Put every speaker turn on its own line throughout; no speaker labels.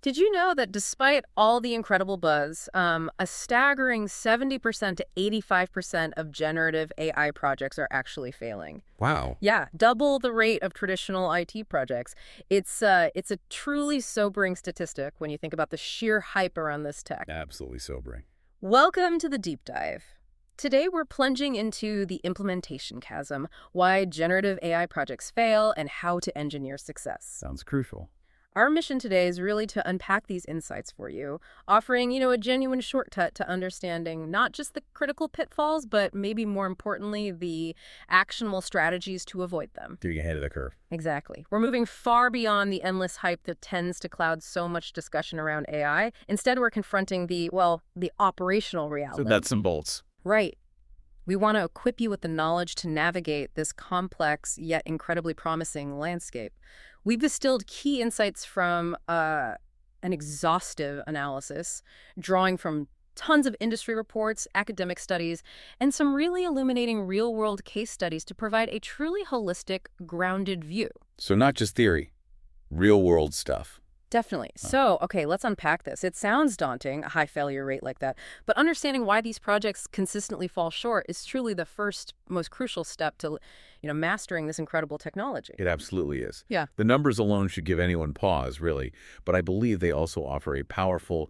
Did you know that despite all the incredible buzz, a staggering 70% to 85% of generative AI projects are actually failing?
Wow.
Yeah, double the rate of traditional IT projects. It's a truly sobering statistic when you think about the sheer hype around this tech.
Absolutely sobering.
Welcome to the deep dive. Today we're plunging into the implementation chasm, why generative AI projects fail, and how to engineer success.
Sounds crucial.
Our mission today is really to unpack these insights for you, offering, a genuine shortcut to understanding not just the critical pitfalls, but maybe more importantly, the actionable strategies to avoid them.
Getting ahead of the curve.
Exactly. We're moving far beyond the endless hype that tends to cloud so much discussion around AI. Instead, we're confronting the operational reality.
So nuts and bolts.
Right. We want to equip you with the knowledge to navigate this complex yet incredibly promising landscape. We've distilled key insights from an exhaustive analysis, drawing from tons of industry reports, academic studies, and some really illuminating real-world case studies to provide a truly holistic, grounded view.
So not just theory, real-world stuff.
Definitely. So, okay, let's unpack this. It sounds daunting, a high failure rate like that, but understanding why these projects consistently fall short is truly the first, most crucial step to, mastering this incredible technology.
It absolutely is.
Yeah.
The numbers alone should give anyone pause, really, but I believe they also offer a powerful,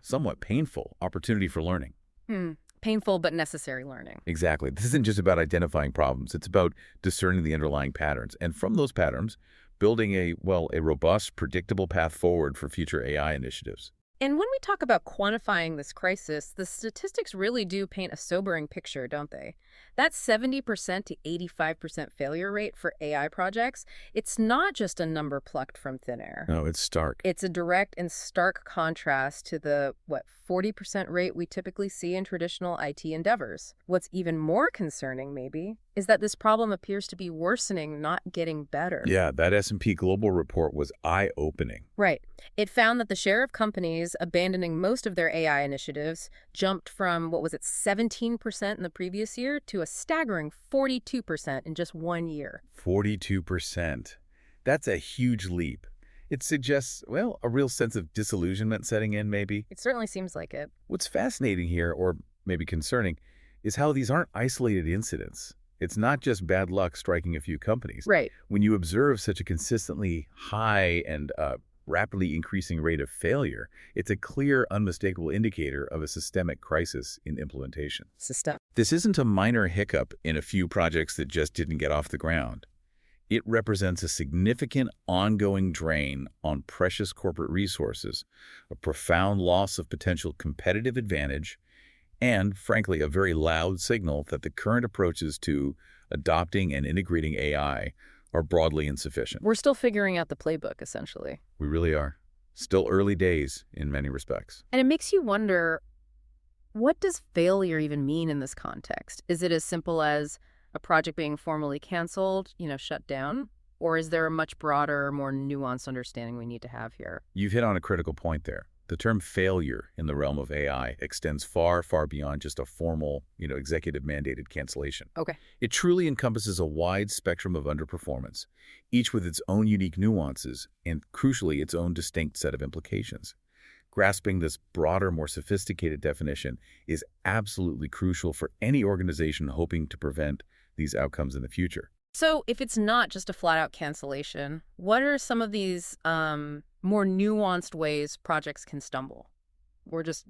somewhat painful opportunity for learning.
Painful but necessary learning.
Exactly. This isn't just about identifying problems. It's about discerning the underlying patterns. And from those patterns, building a robust, predictable path forward for future AI initiatives.
And when we talk about quantifying this crisis, the statistics really do paint a sobering picture, don't they? That 70% to 85% failure rate for AI projects, it's not just a number plucked from thin air.
No, it's stark.
It's a direct and stark contrast to the, 40% rate we typically see in traditional IT endeavors. What's even more concerning, maybe, is that this problem appears to be worsening, not getting better.
Yeah, that S&P Global report was eye-opening.
Right. It found that the share of companies abandoning most of their AI initiatives jumped from, 17% in the previous year to a staggering 42% in just 1 year.
42%. That's a huge leap. It suggests, a real sense of disillusionment setting in, maybe.
It certainly seems like it.
What's fascinating here, or maybe concerning, is how these aren't isolated incidents. It's not just bad luck striking a few companies.
Right.
When you observe such a consistently high and rapidly increasing rate of failure, it's a clear, unmistakable indicator of a systemic crisis in implementation. This isn't a minor hiccup in a few projects that just didn't get off the ground. It represents a significant ongoing drain on precious corporate resources, a profound loss of potential competitive advantage, and, frankly, a very loud signal that the current approaches to adopting and integrating AI are broadly insufficient.
We're still figuring out the playbook, essentially.
We really are. Still early days in many respects.
And it makes you wonder, what does failure even mean in this context? Is it as simple as a project being formally canceled, shut down? Or is there a much broader, more nuanced understanding we need to have here?
You've hit on a critical point there. The term failure in the realm of AI extends far, far beyond just a formal, executive-mandated cancellation.
Okay.
It truly encompasses a wide spectrum of underperformance, each with its own unique nuances and, crucially, its own distinct set of implications. Grasping this broader, more sophisticated definition is absolutely crucial for any organization hoping to prevent these outcomes in the future.
So if it's not just a flat-out cancellation, what are some of these more nuanced ways projects can stumble or just,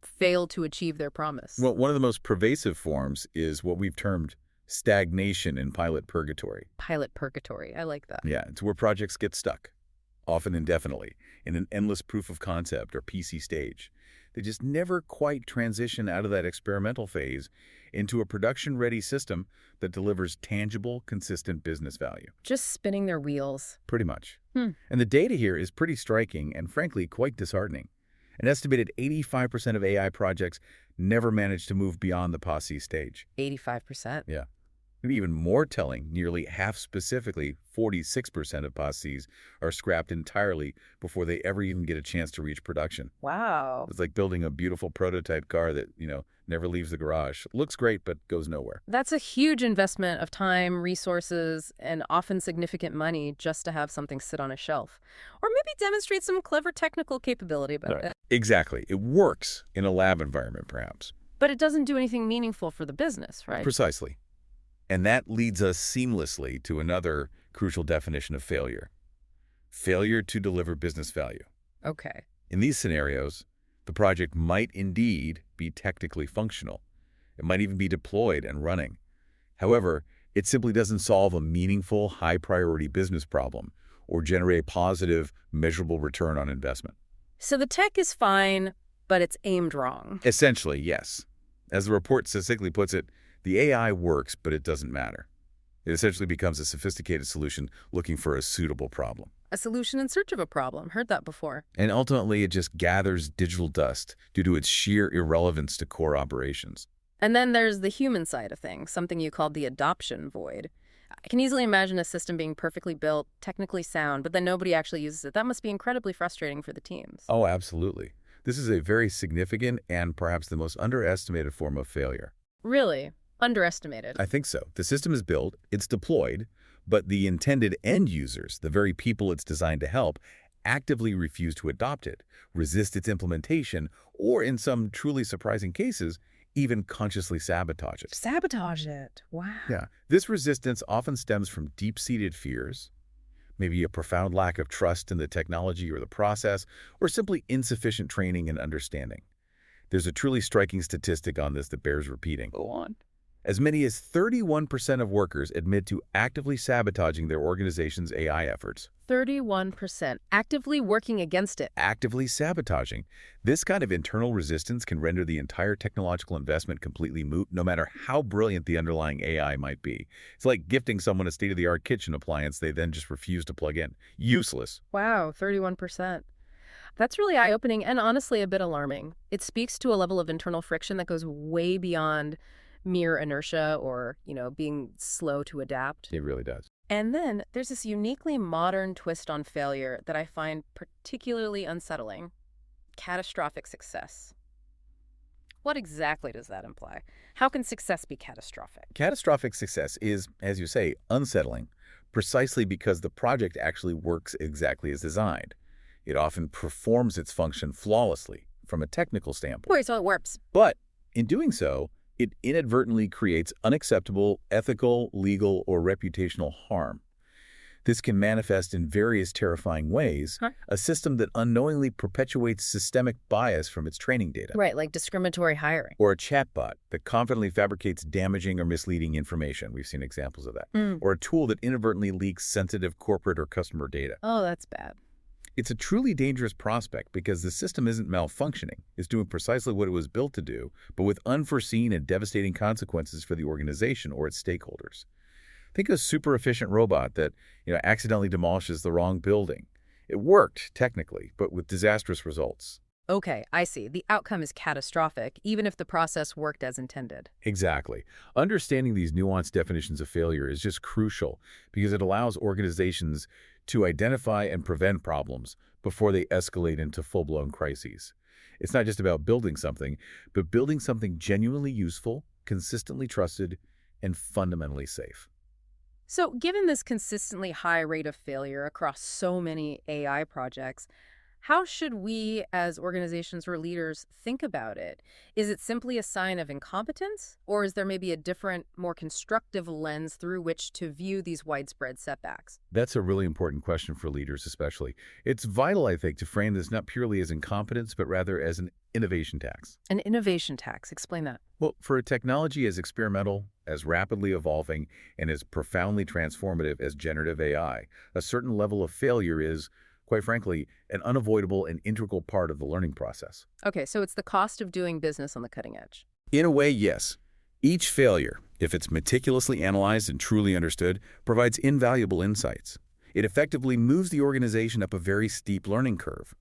fail to achieve their promise?
Well, one of the most pervasive forms is what we've termed stagnation in pilot purgatory.
Pilot purgatory. I like that.
Yeah, it's where projects get stuck, often indefinitely, in an endless proof of concept or PC stage. They just never quite transition out of that experimental phase into a production-ready system that delivers tangible, consistent business value.
Just spinning their wheels.
Pretty much. And the data here is pretty striking and, frankly, quite disheartening. An estimated 85% of AI projects never manage to move beyond the POC stage.
85%?
Yeah. And even more telling, nearly half, specifically 46% of POCs, are scrapped entirely before they ever even get a chance to reach production.
Wow.
It's like building a beautiful prototype car that, never leaves the garage. Looks great, but goes nowhere.
That's a huge investment of time, resources, and often significant money just to have something sit on a shelf. Or maybe demonstrate some clever technical capability about it.
Exactly. It works in a lab environment, perhaps.
But it doesn't do anything meaningful for the business, right?
Precisely. And that leads us seamlessly to another crucial definition of failure. Failure to deliver business value.
Okay.
In these scenarios, the project might indeed be technically functional. It might even be deployed and running. However, it simply doesn't solve a meaningful, high-priority business problem or generate a positive, measurable return on investment.
So the tech is fine, but it's aimed wrong.
Essentially, yes. As the report succinctly puts it, the AI works, but it doesn't matter. It essentially becomes a sophisticated solution looking for a suitable problem.
A solution in search of a problem. Heard that before.
And ultimately, it just gathers digital dust due to its sheer irrelevance to core operations.
And then there's the human side of things, something you called the adoption void. I can easily imagine a system being perfectly built, technically sound, but then nobody actually uses it. That must be incredibly frustrating for the teams.
Oh, absolutely. This is a very significant and perhaps the most underestimated form of failure.
Really? Underestimated?
I think so. The system is built, it's deployed, but the intended end users, the very people it's designed to help, actively refuse to adopt it, resist its implementation, or in some truly surprising cases, even consciously sabotage it.
Sabotage it. Wow.
Yeah. This resistance often stems from deep-seated fears, maybe a profound lack of trust in the technology or the process, or simply insufficient training and understanding. There's a truly striking statistic on this that bears repeating.
Go on.
As many as 31% of workers admit to actively sabotaging their organization's AI efforts.
31%. Actively working against it.
Actively sabotaging. This kind of internal resistance can render the entire technological investment completely moot, no matter how brilliant the underlying AI might be. It's like gifting someone a state-of-the-art kitchen appliance they then just refuse to plug in. Useless.
Wow, 31%. That's really eye-opening and honestly a bit alarming. It speaks to a level of internal friction that goes way beyond mere inertia or, being slow to adapt.
It really does.
And then there's this uniquely modern twist on failure that I find particularly unsettling. Catastrophic success. What exactly does that imply? How can success be catastrophic?
Catastrophic success is, as you say, unsettling, precisely because the project actually works exactly as designed. It often performs its function flawlessly from a technical standpoint.
Wait, so it works.
But in doing so, it inadvertently creates unacceptable ethical, legal, or reputational harm. This can manifest in various terrifying ways, a system that unknowingly perpetuates systemic bias from its training data.
Right, like discriminatory hiring.
Or a chatbot that confidently fabricates damaging or misleading information. We've seen examples of that. Or a tool that inadvertently leaks sensitive corporate or customer data.
Oh, that's bad.
It's a truly dangerous prospect because the system isn't malfunctioning. It's doing precisely what it was built to do, but with unforeseen and devastating consequences for the organization or its stakeholders. Think of a super efficient robot that, accidentally demolishes the wrong building. It worked, technically, but with disastrous results.
Okay, I see. The outcome is catastrophic, even if the process worked as intended.
Exactly. Understanding these nuanced definitions of failure is just crucial because it allows organizations to identify and prevent problems before they escalate into full-blown crises. It's not just about building something, but building something genuinely useful, consistently trusted, and fundamentally safe.
So given this consistently high rate of failure across so many AI projects, how should we as organizations or leaders think about it? Is it simply a sign of incompetence, or is there maybe a different, more constructive lens through which to view these widespread setbacks?
That's a really important question for leaders especially. It's vital, I think, to frame this not purely as incompetence, but rather as an innovation tax.
An innovation tax. Explain that.
Well, for a technology as experimental, as rapidly evolving, and as profoundly transformative as generative AI, a certain level of failure is, quite frankly, an unavoidable and integral part of the learning process.
Okay, so it's the cost of doing business on the cutting edge.
In a way, yes. Each failure, if it's meticulously analyzed and truly understood, provides invaluable insights. It effectively moves the organization up a very steep learning curve.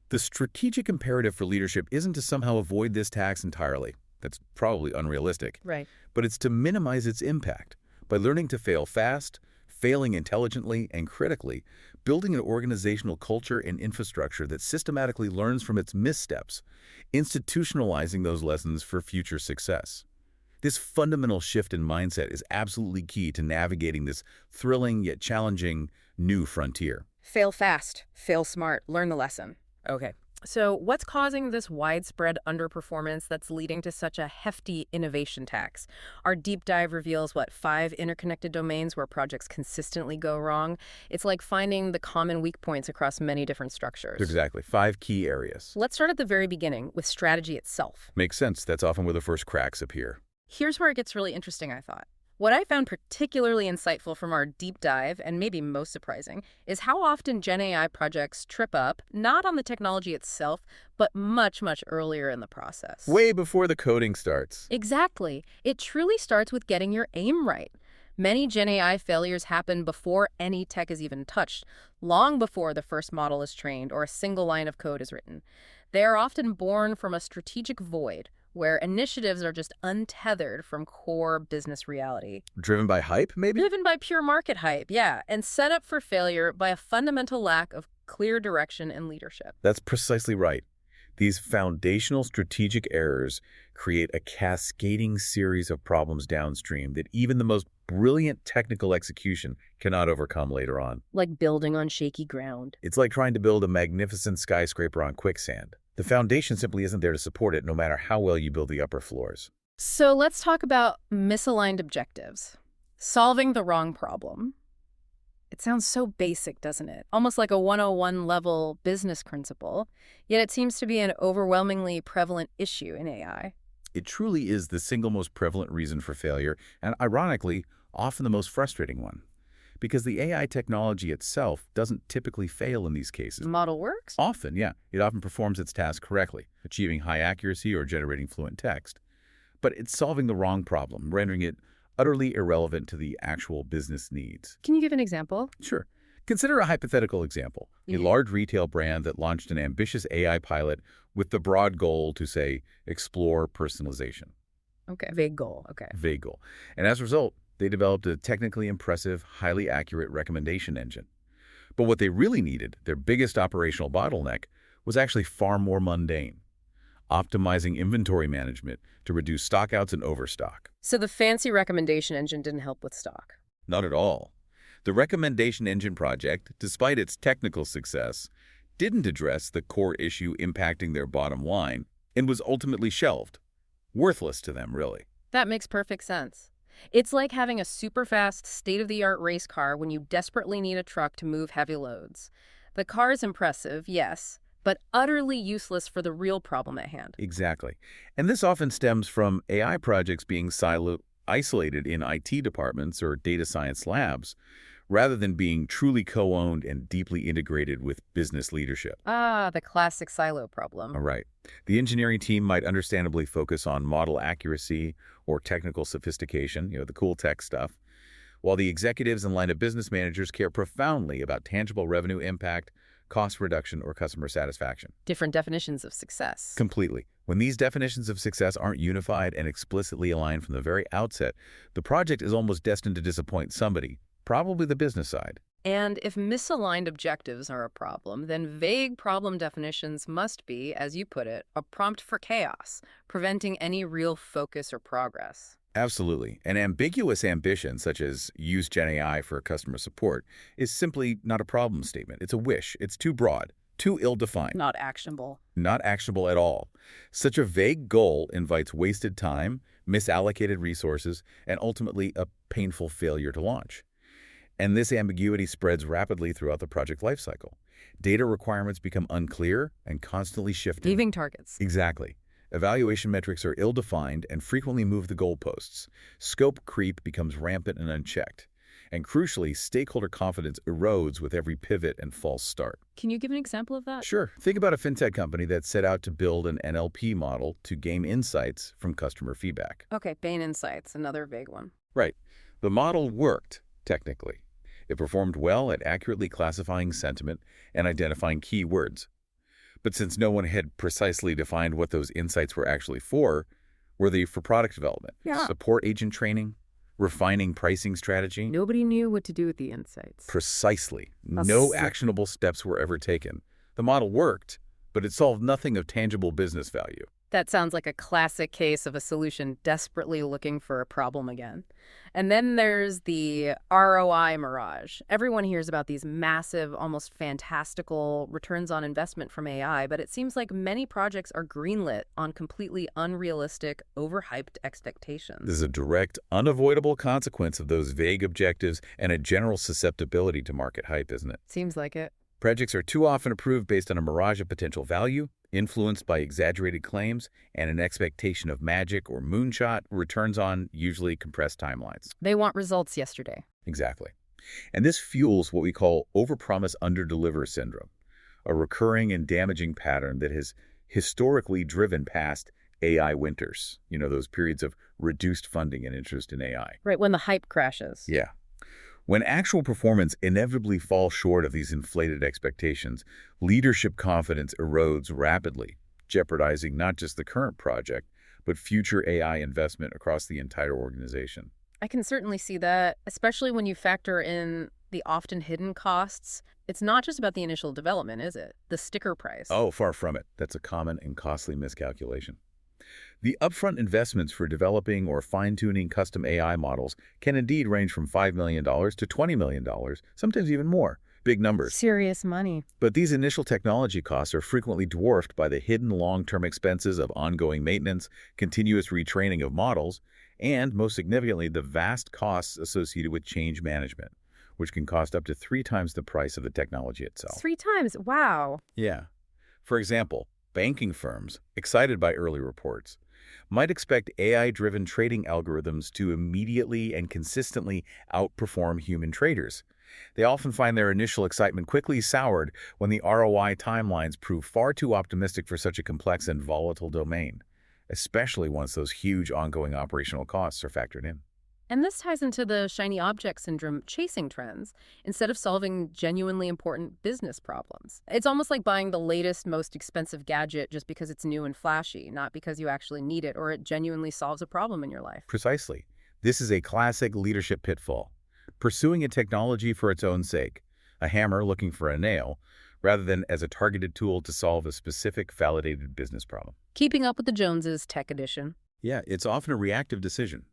The strategic imperative for leadership isn't to somehow avoid this tax entirely. That's probably unrealistic.
Right.
But it's to minimize its impact by learning to fail fast, failing intelligently and critically, building an organizational culture and infrastructure that systematically learns from its missteps, institutionalizing those lessons for future success. This fundamental shift in mindset is absolutely key to navigating this thrilling yet challenging new frontier.
Fail fast, fail smart, learn the lesson. Okay. So what's causing this widespread underperformance that's leading to such a hefty innovation tax? Our deep dive reveals, 5 interconnected domains where projects consistently go wrong. It's like finding the common weak points across many different structures.
Exactly. 5 key areas.
Let's start at the very beginning with strategy itself.
Makes sense. That's often where the first cracks appear.
Here's where it gets really interesting, I thought. What I found particularly insightful from our deep dive, and maybe most surprising, is how often GenAI projects trip up, not on the technology itself, but much, much earlier in the process.
Way before the coding starts.
Exactly. It truly starts with getting your aim right. Many GenAI failures happen before any tech is even touched, long before the first model is trained or a single line of code is written. They are often born from a strategic void, where initiatives are just untethered from core business reality.
Driven by hype, maybe?
Driven by pure market hype, yeah, and set up for failure by a fundamental lack of clear direction and leadership.
That's precisely right. These foundational strategic errors create a cascading series of problems downstream that even the most brilliant technical execution cannot overcome later on.
Like building on shaky ground.
It's like trying to build a magnificent skyscraper on quicksand. The foundation simply isn't there to support it, no matter how well you build the upper floors.
So let's talk about misaligned objectives. Solving the wrong problem. It sounds so basic, doesn't it? Almost like a 101 level business principle, yet it seems to be an overwhelmingly prevalent issue in AI.
It truly is the single most prevalent reason for failure, and ironically, often the most frustrating one. Because the AI technology itself doesn't typically fail in these cases.
The model works?
Often, yeah. It often performs its task correctly, achieving high accuracy or generating fluent text. But it's solving the wrong problem, rendering it utterly irrelevant to the actual business needs.
Can you give an example?
Sure. Consider a hypothetical example. A large retail brand that launched an ambitious AI pilot with the broad goal to, say, explore personalization.
Okay. Vague goal. Okay.
Vague goal. And as a result, they developed a technically impressive, highly accurate recommendation engine. But what they really needed, their biggest operational bottleneck, was actually far more mundane. Optimizing inventory management to reduce stockouts and overstock.
So the fancy recommendation engine didn't help with stock?
Not at all. The recommendation engine project, despite its technical success, didn't address the core issue impacting their bottom line and was ultimately shelved. Worthless to them, really.
That makes perfect sense. It's like having a super fast, state-of-the-art race car when you desperately need a truck to move heavy loads. The car is impressive, yes, but utterly useless for the real problem at hand.
Exactly. And this often stems from AI projects being isolated in IT departments or data science labs, rather than being truly co-owned and deeply integrated with business leadership.
Ah, the classic silo problem.
All right. The engineering team might understandably focus on model accuracy or technical sophistication, the cool tech stuff, while the executives and line of business managers care profoundly about tangible revenue impact, cost reduction, or customer satisfaction.
Different definitions of success.
Completely. When these definitions of success aren't unified and explicitly aligned from the very outset, the project is almost destined to disappoint somebody, probably the business side.
And if misaligned objectives are a problem, then vague problem definitions must be, as you put it, a prompt for chaos, preventing any real focus or progress.
Absolutely. An ambiguous ambition, such as use GenAI for customer support, is simply not a problem statement. It's a wish. It's too broad, too ill-defined.
Not actionable.
Not actionable at all. Such a vague goal invites wasted time, misallocated resources, and ultimately a painful failure to launch. And this ambiguity spreads rapidly throughout the project lifecycle. Data requirements become unclear and constantly shifting.
Moving targets.
Exactly. Evaluation metrics are ill-defined and frequently move the goalposts. Scope creep becomes rampant and unchecked. And crucially, stakeholder confidence erodes with every pivot and false start.
Can you give an example of that?
Sure. Think about a fintech company that set out to build an NLP model to gain insights from customer feedback.
Okay, Bain Insights, another vague one.
Right. The model worked, technically. It performed well at accurately classifying sentiment and identifying keywords. But since no one had precisely defined what those insights were actually for, were they for product development, support agent training, Refining pricing strategy?
Nobody knew what to do with the insights.
Precisely. No actionable steps were ever taken. The model worked, but it solved nothing of tangible business value.
That sounds like a classic case of a solution desperately looking for a problem again. And then there's the ROI mirage. Everyone hears about these massive, almost fantastical returns on investment from AI, but it seems like many projects are greenlit on completely unrealistic, overhyped expectations.
This is a direct, unavoidable consequence of those vague objectives and a general susceptibility to market hype, isn't it?
Seems like it.
Projects are too often approved based on a mirage of potential value, influenced by exaggerated claims, and an expectation of magic or moonshot returns on usually compressed timelines.
They want results yesterday.
Exactly. And this fuels what we call overpromise underdeliver syndrome, a recurring and damaging pattern that has historically driven past AI winters, those periods of reduced funding and interest in AI.
Right, when the hype crashes.
Yeah. When actual performance inevitably falls short of these inflated expectations, leadership confidence erodes rapidly, jeopardizing not just the current project, but future AI investment across the entire organization.
I can certainly see that, especially when you factor in the often hidden costs. It's not just about the initial development, is it? The sticker price.
Oh, far from it. That's a common and costly miscalculation. The upfront investments for developing or fine-tuning custom AI models can indeed range from $5 million to $20 million, sometimes even more. Big numbers.
Serious money.
But these initial technology costs are frequently dwarfed by the hidden long-term expenses of ongoing maintenance, continuous retraining of models, and, most significantly, the vast costs associated with change management, which can cost up to 3 times the price of the technology itself.
3 times? Wow.
Yeah. For example, banking firms, excited by early reports, might expect AI-driven trading algorithms to immediately and consistently outperform human traders. They often find their initial excitement quickly soured when the ROI timelines prove far too optimistic for such a complex and volatile domain, especially once those huge ongoing operational costs are factored in.
And this ties into the shiny object syndrome, chasing trends, instead of solving genuinely important business problems. It's almost like buying the latest, most expensive gadget just because it's new and flashy, not because you actually need it or it genuinely solves a problem in your life.
Precisely. This is a classic leadership pitfall. Pursuing a technology for its own sake, a hammer looking for a nail, rather than as a targeted tool to solve a specific validated business problem.
Keeping up with the Joneses, tech edition.
Yeah, it's often a reactive decision,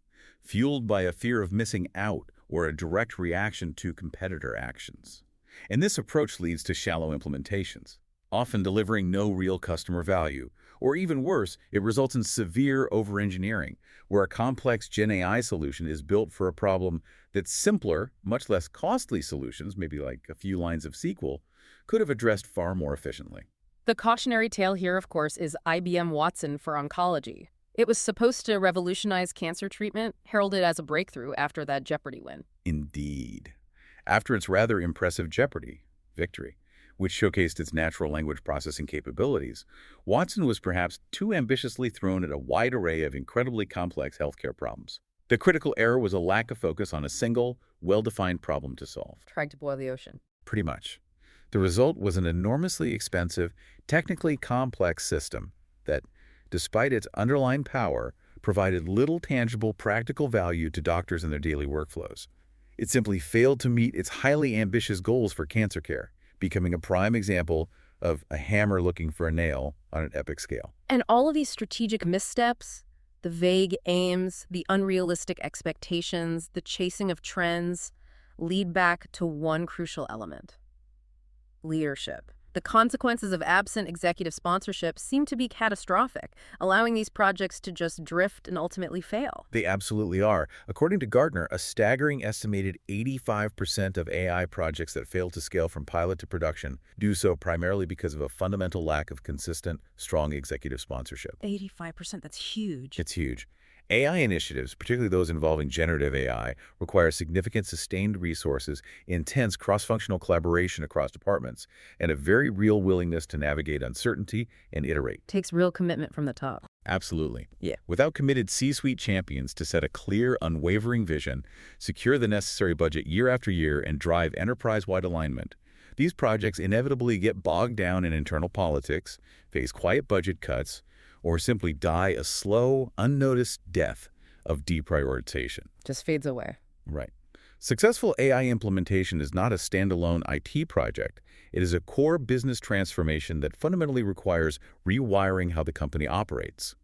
fueled by a fear of missing out or a direct reaction to competitor actions. And this approach leads to shallow implementations, often delivering no real customer value. Or even worse, it results in severe over-engineering, where a complex GenAI solution is built for a problem that simpler, much less costly solutions, maybe like a few lines of SQL, could have addressed far more efficiently.
The cautionary tale here, of course, is IBM Watson for oncology. It was supposed to revolutionize cancer treatment, heralded as a breakthrough after that Jeopardy win.
Indeed. After its rather impressive Jeopardy victory, which showcased its natural language processing capabilities, Watson was perhaps too ambitiously thrown at a wide array of incredibly complex healthcare problems. The critical error was a lack of focus on a single, well-defined problem to solve.
Tried to boil the ocean.
Pretty much. The result was an enormously expensive, technically complex system that, despite its underlying power, provided little tangible practical value to doctors in their daily workflows. It simply failed to meet its highly ambitious goals for cancer care, becoming a prime example of a hammer looking for a nail on an epic scale.
And all of these strategic missteps, the vague aims, the unrealistic expectations, the chasing of trends, lead back to one crucial element: leadership. The consequences of absent executive sponsorship seem to be catastrophic, allowing these projects to just drift and ultimately fail.
They absolutely are. According to Gartner, a staggering estimated 85% of AI projects that fail to scale from pilot to production do so primarily because of a fundamental lack of consistent, strong executive sponsorship.
85%, that's huge.
It's huge. AI initiatives, particularly those involving generative AI, require significant sustained resources, intense cross-functional collaboration across departments, and a very real willingness to navigate uncertainty and iterate.
Takes real commitment from the top.
Absolutely.
Yeah.
Without committed C-suite champions to set a clear, unwavering vision, secure the necessary budget year after year, and drive enterprise-wide alignment, these projects inevitably get bogged down in internal politics, face quiet budget cuts, or simply die a slow, unnoticed death of deprioritization.
Just fades away.
Right. Successful AI implementation is not a standalone IT project. It is a core business transformation that fundamentally requires rewiring how the company operates.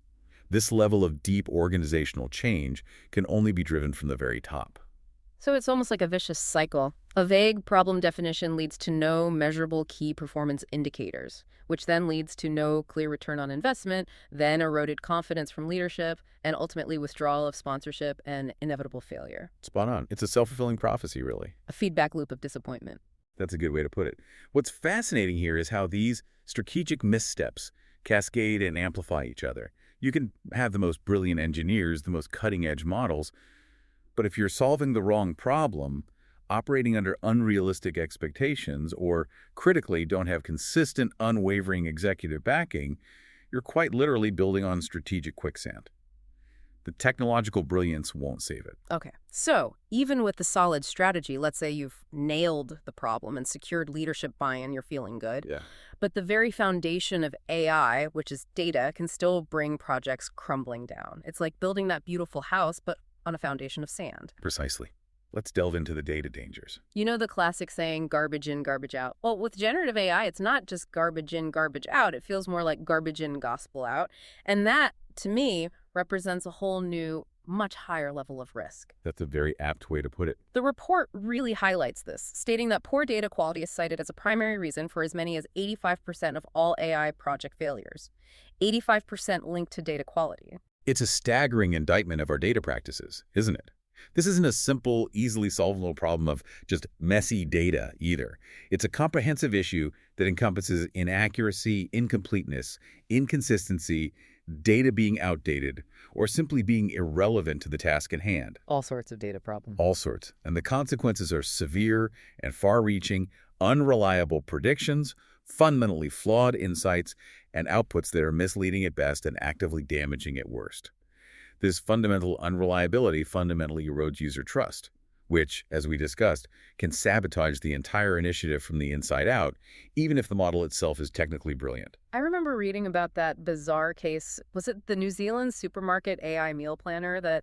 This level of deep organizational change can only be driven from the very top.
So it's almost like a vicious cycle. A vague problem definition leads to no measurable key performance indicators, which then leads to no clear return on investment, then eroded confidence from leadership, and ultimately withdrawal of sponsorship and inevitable failure.
Spot on. It's a self-fulfilling prophecy, really.
A feedback loop of disappointment.
That's a good way to put it. What's fascinating here is how these strategic missteps cascade and amplify each other. You can have the most brilliant engineers, the most cutting-edge models, but if you're solving the wrong problem, operating under unrealistic expectations, or critically don't have consistent, unwavering executive backing, you're quite literally building on strategic quicksand. The technological brilliance won't save it.
Okay, so even with the solid strategy, let's say you've nailed the problem and secured leadership buy-in, you're feeling good.
Yeah.
But the very foundation of AI, which is data, can still bring projects crumbling down. It's like building that beautiful house, but on a foundation of sand.
Precisely. Let's delve into the data dangers.
You know the classic saying, garbage in, garbage out? Well, with generative AI, it's not just garbage in, garbage out. It feels more like garbage in, gospel out. And that, to me, represents a whole new, much higher level of risk.
That's a very apt way to put it.
The report really highlights this, stating that poor data quality is cited as a primary reason for as many as 85% of all AI project failures. 85% linked to data quality.
It's a staggering indictment of our data practices, isn't it? This isn't a simple, easily solvable problem of just messy data either. It's a comprehensive issue that encompasses inaccuracy, incompleteness, inconsistency, data being outdated, or simply being irrelevant to the task at hand.
All sorts of data problems.
All sorts. And the consequences are severe and far-reaching, unreliable predictions, fundamentally flawed insights, and outputs that are misleading at best and actively damaging at worst. This fundamental unreliability fundamentally erodes user trust, which, as we discussed, can sabotage the entire initiative from the inside out, even if the model itself is technically brilliant.
I remember reading about that bizarre case. Was it the New Zealand supermarket AI meal planner that,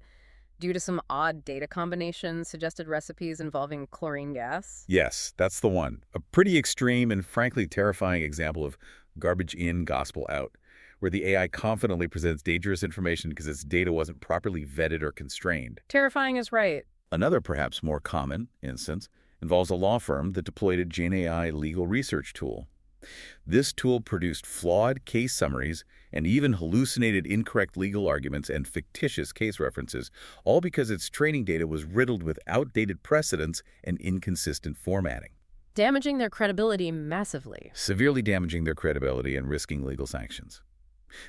due to some odd data combinations, suggested recipes involving chlorine gas?
Yes, that's the one. A pretty extreme and frankly terrifying example of garbage in, gospel out, where the AI confidently presents dangerous information because its data wasn't properly vetted or constrained.
Terrifying is right.
Another, perhaps more common instance involves a law firm that deployed a GenAI legal research tool. This tool produced flawed case summaries and even hallucinated incorrect legal arguments and fictitious case references, all because its training data was riddled with outdated precedents and inconsistent formatting.
Damaging their credibility massively.
Severely damaging their credibility and risking legal sanctions.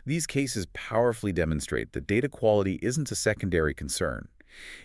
These cases powerfully demonstrate that data quality isn't a secondary concern.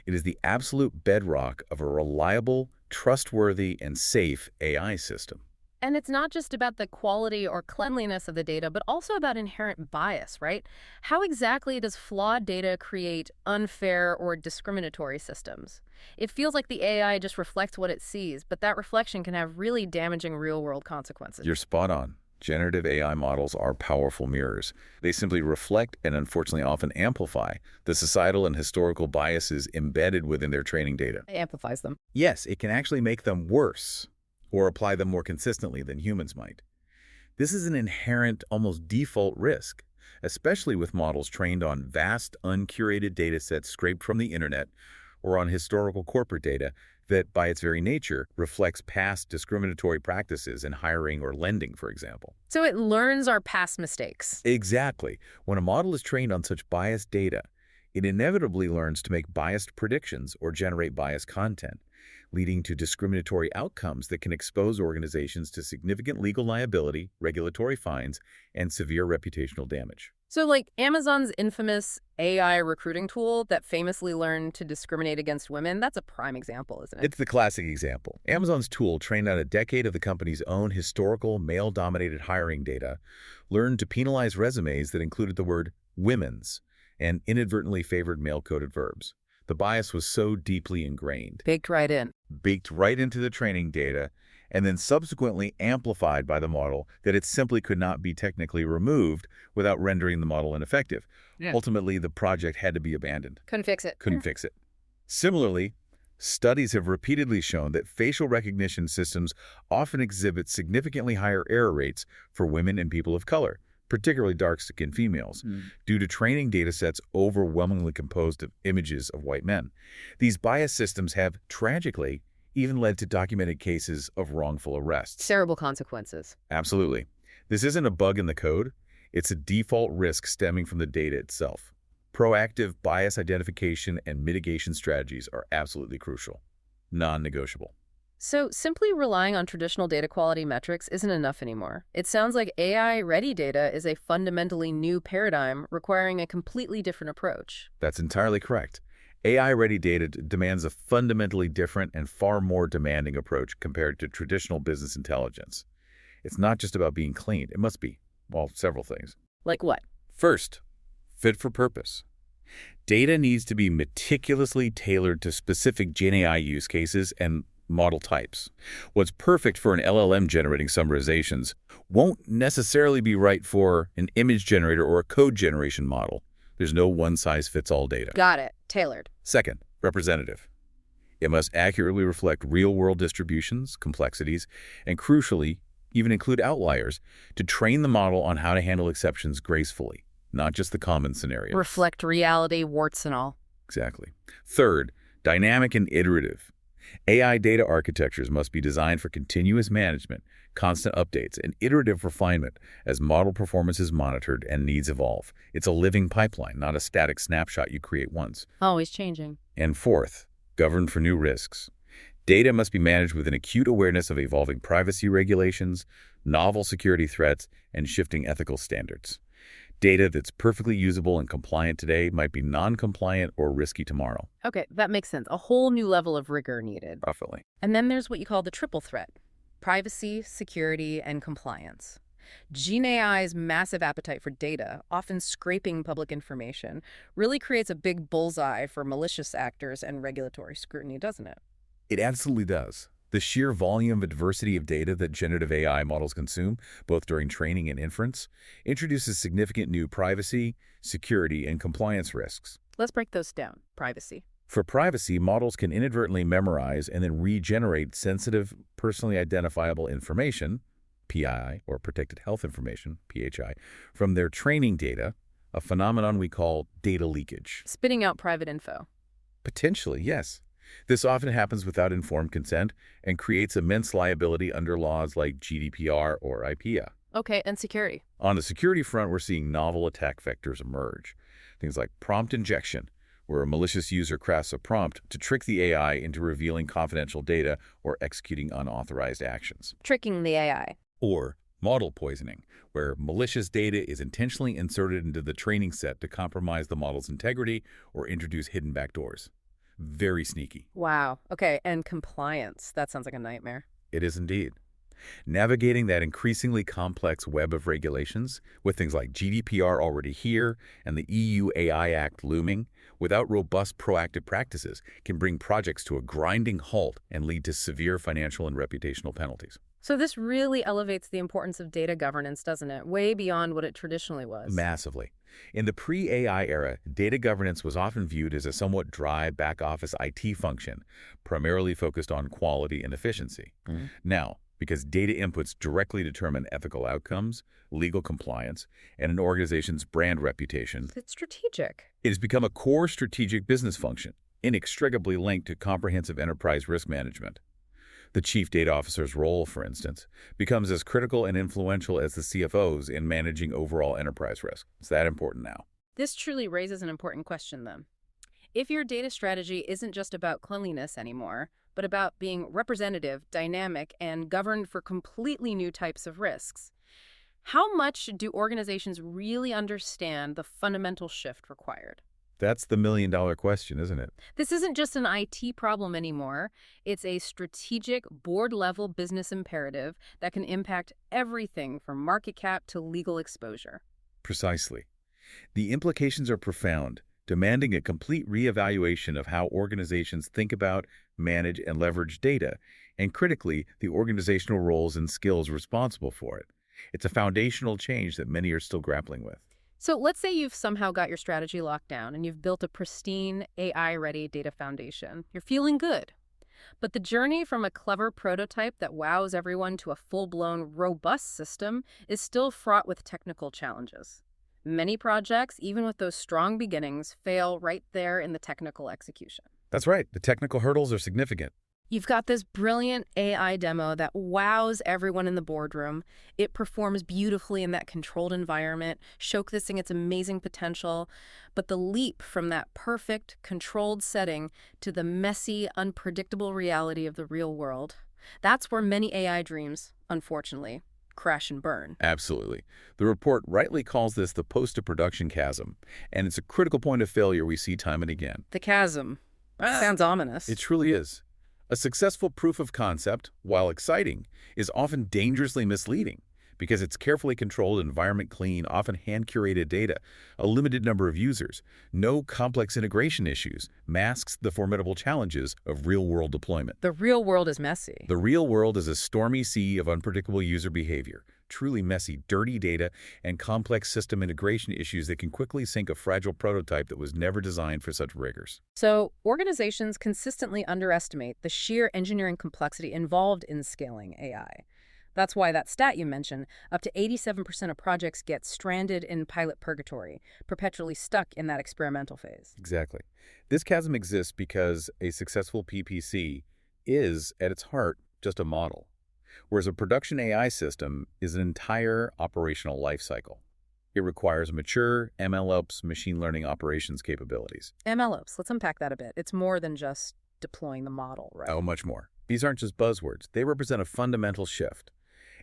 It is the absolute bedrock of a reliable, trustworthy, and safe AI system.
And it's not just about the quality or cleanliness of the data, but also about inherent bias, right? How exactly does flawed data create unfair or discriminatory systems? It feels like the AI just reflects what it sees, but that reflection can have really damaging real-world consequences.
You're spot on. Generative AI models are powerful mirrors. They simply reflect and unfortunately often amplify the societal and historical biases embedded within their training data.
It amplifies them.
Yes, it can actually make them worse or apply them more consistently than humans might. This is an inherent, almost default risk, especially with models trained on vast, uncurated data sets scraped from the internet or on historical corporate data that, by its very nature, reflects past discriminatory practices in hiring or lending, for example.
So it learns our past mistakes.
Exactly. When a model is trained on such biased data, it inevitably learns to make biased predictions or generate biased content, leading to discriminatory outcomes that can expose organizations to significant legal liability, regulatory fines, and severe reputational damage.
So like Amazon's infamous AI recruiting tool that famously learned to discriminate against women, that's a prime example, isn't it?
It's the classic example. Amazon's tool, trained on a decade of the company's own historical male-dominated hiring data, learned to penalize resumes that included the word women's and inadvertently favored male-coded verbs. The bias was so deeply ingrained.
Baked right in.
Baked right into the training data, and then subsequently amplified by the model that it simply could not be technically removed without rendering the model ineffective.
Yeah.
Ultimately, the project had to be abandoned.
Couldn't fix it.
Couldn't fix it. Similarly, studies have repeatedly shown that facial recognition systems often exhibit significantly higher error rates for women and people of color, particularly dark-skinned females, due to training datasets overwhelmingly composed of images of white men. These bias systems have, tragically, even led to documented cases of wrongful arrests.
Terrible consequences.
Absolutely. This isn't a bug in the code. It's a default risk stemming from the data itself. Proactive bias identification and mitigation strategies are absolutely crucial, non-negotiable.
So simply relying on traditional data quality metrics isn't enough anymore. It sounds like AI-ready data is a fundamentally new paradigm requiring a completely different approach.
That's entirely correct. AI-ready data demands a fundamentally different and far more demanding approach compared to traditional business intelligence. It's not just about being clean. It must be, well, several things.
Like what?
First, fit for purpose. Data needs to be meticulously tailored to specific GenAI use cases and model types. What's perfect for an LLM generating summarizations won't necessarily be right for an image generator or a code generation model. There's no one-size-fits-all data.
Got it. Tailored.
Second, representative. It must accurately reflect real-world distributions, complexities, and crucially, even include outliers to train the model on how to handle exceptions gracefully, not just the common scenarios.
Reflect reality, warts and all.
Exactly. Third, dynamic and iterative. AI data architectures must be designed for continuous management, constant updates, and iterative refinement as model performance is monitored and needs evolve. It's a living pipeline, not a static snapshot you create once.
Always changing.
And fourth, governed for new risks. Data must be managed with an acute awareness of evolving privacy regulations, novel security threats, and shifting ethical standards. Data that's perfectly usable and compliant today might be non-compliant or risky tomorrow.
Okay, that makes sense. A whole new level of rigor needed.
Definitely.
And then there's what you call the triple threat: privacy, security, and compliance. GenAI's massive appetite for data, often scraping public information, really creates a big bullseye for malicious actors and regulatory scrutiny, doesn't it?
It absolutely does. The sheer volume and diversity of data that generative AI models consume, both during training and inference, introduces significant new privacy, security, and compliance risks.
Let's break those down. Privacy.
For privacy, models can inadvertently memorize and then regenerate sensitive, personally identifiable information, PII, or protected health information, PHI, from their training data, a phenomenon we call data leakage.
Spitting out private info.
Potentially, yes. This often happens without informed consent and creates immense liability under laws like GDPR or IPEA.
Okay, and security.
On the security front, we're seeing novel attack vectors emerge. Things like prompt injection, where a malicious user crafts a prompt to trick the AI into revealing confidential data or executing unauthorized actions.
Tricking the AI.
Or model poisoning, where malicious data is intentionally inserted into the training set to compromise the model's integrity or introduce hidden backdoors. Very sneaky.
Wow. Okay, and compliance. That sounds like a nightmare.
It is indeed. Navigating that increasingly complex web of regulations, with things like GDPR already here and the EU AI Act looming, without robust proactive practices, can bring projects to a grinding halt and lead to severe financial and reputational penalties.
So this really elevates the importance of data governance, doesn't it? Way beyond what it traditionally was.
Massively. In the pre-AI era, data governance was often viewed as a somewhat dry back-office IT function, primarily focused on quality and efficiency. Now, because data inputs directly determine ethical outcomes, legal compliance, and an organization's brand reputation,
It's strategic.
it has become a core strategic business function, inextricably linked to comprehensive enterprise risk management. The chief data officer's role, for instance, becomes as critical and influential as the CFO's in managing overall enterprise risk. It's that important now.
This truly raises an important question, then. If your data strategy isn't just about cleanliness anymore, but about being representative, dynamic, and governed for completely new types of risks, how much do organizations really understand the fundamental shift required?
That's the million-dollar question, isn't it?
This isn't just an IT problem anymore. It's a strategic, board-level business imperative that can impact everything from market cap to legal exposure.
Precisely. The implications are profound, demanding a complete reevaluation of how organizations think about, manage, and leverage data, and critically, the organizational roles and skills responsible for it. It's a foundational change that many are still grappling with.
So let's say you've somehow got your strategy locked down and you've built a pristine AI-ready data foundation. You're feeling good. But the journey from a clever prototype that wows everyone to a full-blown, robust system is still fraught with technical challenges. Many projects, even with those strong beginnings, fail right there in the technical execution.
That's right. The technical hurdles are significant.
You've got this brilliant AI demo that wows everyone in the boardroom. It performs beautifully in that controlled environment, showcasing its amazing potential. But the leap from that perfect, controlled setting to the messy, unpredictable reality of the real world, that's where many AI dreams, unfortunately, crash and burn.
Absolutely. The report rightly calls this the post-to-production chasm, and it's a critical point of failure we see time and again.
The chasm. Sounds ominous.
It truly is. A successful proof of concept, while exciting, is often dangerously misleading because it's carefully controlled, environment clean, often hand-curated data, a limited number of users, no complex integration issues, masks the formidable challenges of real-world deployment.
The real world is messy.
The real world is a stormy sea of unpredictable user behavior, truly messy, dirty data, and complex system integration issues that can quickly sink a fragile prototype that was never designed for such rigors.
So, organizations consistently underestimate the sheer engineering complexity involved in scaling AI. That's why that stat you mentioned, up to 87% of projects get stranded in pilot purgatory, perpetually stuck in that experimental phase.
Exactly. This chasm exists because a successful PPC is, at its heart, just a model, whereas a production AI system is an entire operational life cycle. It requires mature MLOps machine learning operations capabilities.
MLOps, let's unpack that a bit. It's more than just deploying the model, right?
Oh, much more. These aren't just buzzwords. They represent a fundamental shift.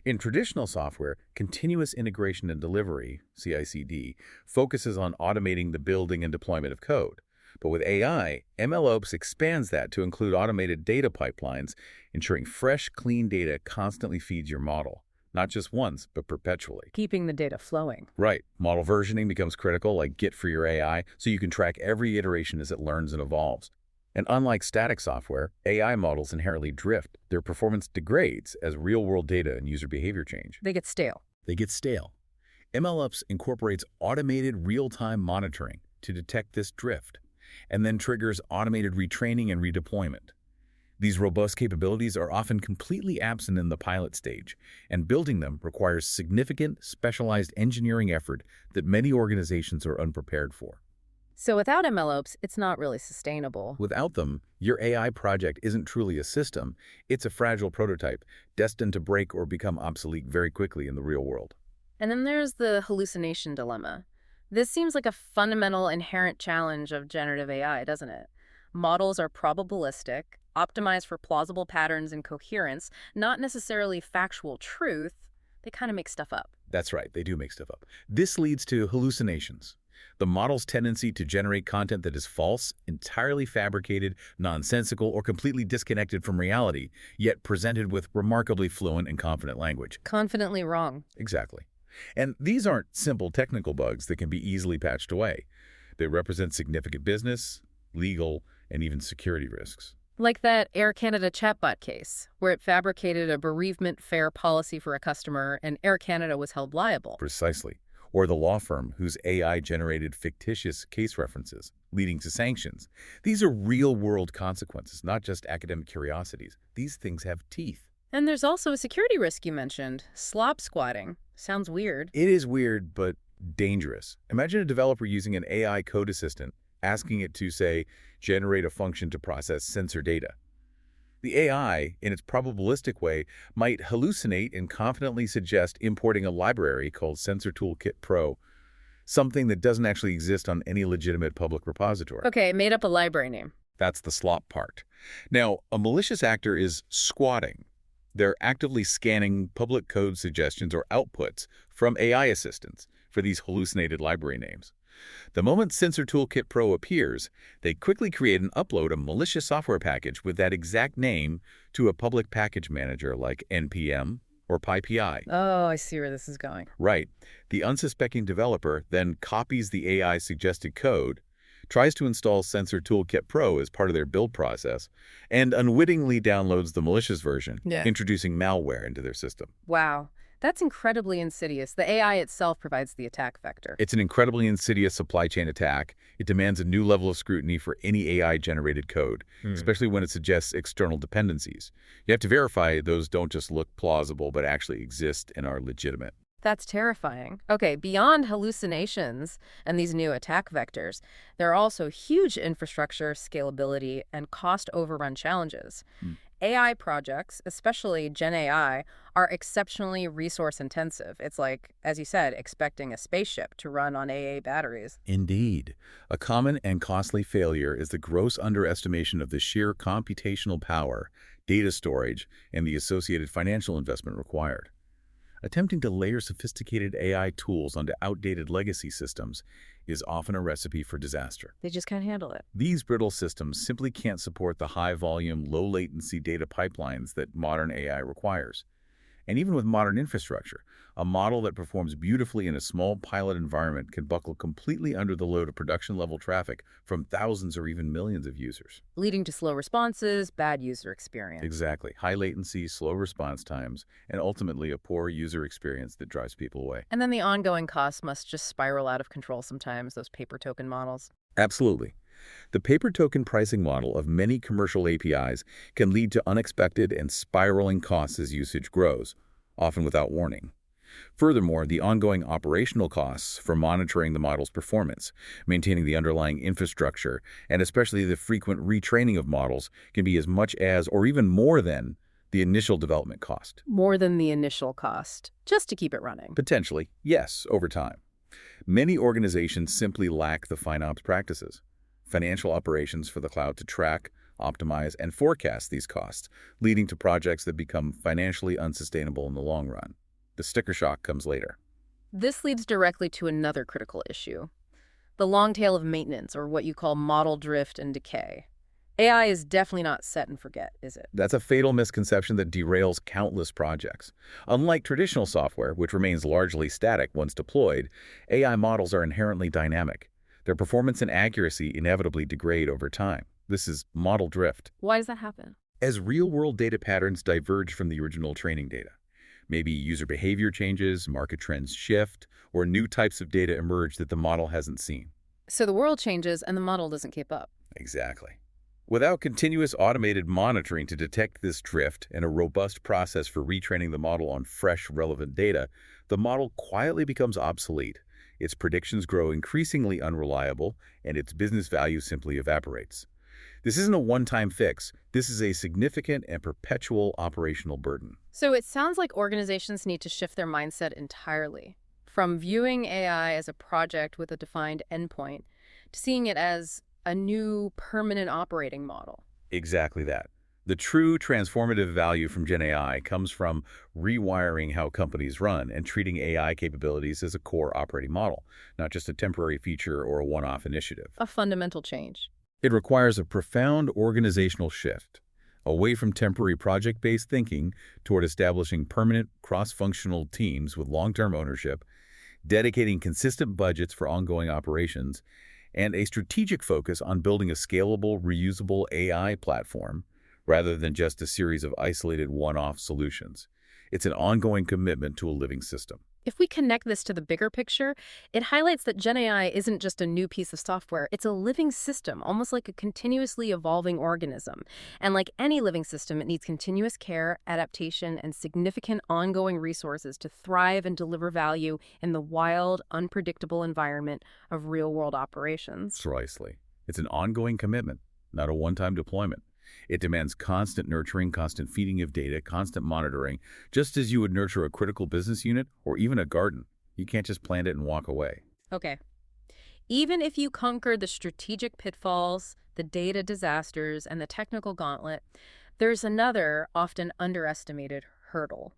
In traditional software, continuous integration and delivery, CI/CD, focuses on automating the building and deployment of code. But with AI, MLOps expands that to include automated data pipelines, ensuring fresh, clean data constantly feeds your model, not just once, but perpetually.
Keeping the data flowing.
Right. Model versioning becomes critical, like Git for your AI, so you can track every iteration as it learns and evolves. And unlike static software, AI models inherently drift. Their performance degrades as real-world data and user behavior change.
They get stale.
MLOps incorporates automated real-time monitoring to detect this drift, and then triggers automated retraining and redeployment. These robust capabilities are often completely absent in the pilot stage, and building them requires significant, specialized engineering effort that many organizations are unprepared for.
So without MLOps, it's not really sustainable.
Without them, your AI project isn't truly a system. It's a fragile prototype, destined to break or become obsolete very quickly in the real world.
And then there's the hallucination dilemma. This seems like a fundamental inherent challenge of generative AI, doesn't it? Models are probabilistic, optimized for plausible patterns and coherence, not necessarily factual truth. They kind of make stuff up.
That's right, they do make stuff up. This leads to hallucinations. The model's tendency to generate content that is false, entirely fabricated, nonsensical, or completely disconnected from reality, yet presented with remarkably fluent and confident language.
Confidently wrong.
Exactly. And these aren't simple technical bugs that can be easily patched away. They represent significant business, legal, and even security risks.
Like that Air Canada chatbot case, where it fabricated a bereavement fair policy for a customer and Air Canada was held liable.
Precisely. Or the law firm whose AI generated fictitious case references, leading to sanctions. These are real-world consequences, not just academic curiosities. These things have teeth.
And there's also a security risk you mentioned, slop squatting. Sounds weird.
It is weird, but dangerous. Imagine a developer using an AI code assistant, asking it to, say, generate a function to process sensor data. The AI, in its probabilistic way, might hallucinate and confidently suggest importing a library called Sensor Toolkit Pro, something that doesn't actually exist on any legitimate public repository.
Okay, made up a library name.
That's the slop part. Now, a malicious actor is squatting. They're actively scanning public code suggestions or outputs from AI assistants for these hallucinated library names. The moment Sensor Toolkit Pro appears, they quickly create and upload a malicious software package with that exact name to a public package manager like NPM or PyPI.
Oh, I see where this is going.
Right. The unsuspecting developer then copies the AI-suggested code, tries to install Sensor Toolkit Pro as part of their build process, and unwittingly downloads the malicious version,
Yeah.
introducing malware into their system.
Wow. That's incredibly insidious. The AI itself provides the attack vector.
It's an incredibly insidious supply chain attack. It demands a new level of scrutiny for any AI-generated code, especially when it suggests external dependencies. You have to verify those don't just look plausible, but actually exist and are legitimate.
That's terrifying. Okay, beyond hallucinations and these new attack vectors, there are also huge infrastructure, scalability, and cost overrun challenges.
Hmm.
AI projects, especially GenAI, are exceptionally resource intensive. It's like, as you said, expecting a spaceship to run on AA batteries.
Indeed. A common and costly failure is the gross underestimation of the sheer computational power, data storage, and the associated financial investment required. Attempting to layer sophisticated AI tools onto outdated legacy systems is often a recipe for disaster.
They just can't handle it.
These brittle systems simply can't support the high-volume, low-latency data pipelines that modern AI requires. And even with modern infrastructure, a model that performs beautifully in a small pilot environment can buckle completely under the load of production-level traffic from thousands or even millions of users.
Leading to slow responses, bad user experience.
Exactly. High latency, slow response times, and ultimately a poor user experience that drives people away.
And then the ongoing costs must just spiral out of control sometimes, those paper token models.
Absolutely. The paper token pricing model of many commercial APIs can lead to unexpected and spiraling costs as usage grows, often without warning. Furthermore, the ongoing operational costs for monitoring the model's performance, maintaining the underlying infrastructure, and especially the frequent retraining of models can be as much as or even more than the initial development cost.
More than the initial cost, just to keep it running.
Potentially, yes, over time. Many organizations simply lack the FinOps practices, financial operations for the cloud to track, optimize, and forecast these costs, leading to projects that become financially unsustainable in the long run. The sticker shock comes later.
This leads directly to another critical issue, the long tail of maintenance, or what you call model drift and decay. AI is definitely not set and forget, is it?
That's a fatal misconception that derails countless projects. Unlike traditional software, which remains largely static once deployed, AI models are inherently dynamic. Their performance and accuracy inevitably degrade over time. This is model drift.
Why does that happen?
As real-world data patterns diverge from the original training data, maybe user behavior changes, market trends shift, or new types of data emerge that the model hasn't seen.
So the world changes and the model doesn't keep up.
Exactly. Without continuous automated monitoring to detect this drift and a robust process for retraining the model on fresh, relevant data, the model quietly becomes obsolete. Its predictions grow increasingly unreliable, and its business value simply evaporates. This isn't a one-time fix. This is a significant and perpetual operational burden.
So it sounds like organizations need to shift their mindset entirely, from viewing AI as a project with a defined endpoint to seeing it as a new permanent operating model.
Exactly that. The true transformative value from GenAI comes from rewiring how companies run and treating AI capabilities as a core operating model, not just a temporary feature or a one-off initiative.
A fundamental change.
It requires a profound organizational shift, away from temporary project-based thinking toward establishing permanent cross-functional teams with long-term ownership, dedicating consistent budgets for ongoing operations, and a strategic focus on building a scalable, reusable AI platform rather than just a series of isolated one-off solutions. It's an ongoing commitment to a living system.
If we connect this to the bigger picture, it highlights that GenAI isn't just a new piece of software. It's a living system, almost like a continuously evolving organism. And like any living system, it needs continuous care, adaptation, and significant ongoing resources to thrive and deliver value in the wild, unpredictable environment of real-world operations.
Precisely. It's an ongoing commitment, not a one-time deployment. It demands constant nurturing, constant feeding of data, constant monitoring, just as you would nurture a critical business unit or even a garden. You can't just plant it and walk away.
Okay. Even if you conquer the strategic pitfalls, the data disasters, and the technical gauntlet, there's another often underestimated hurdle: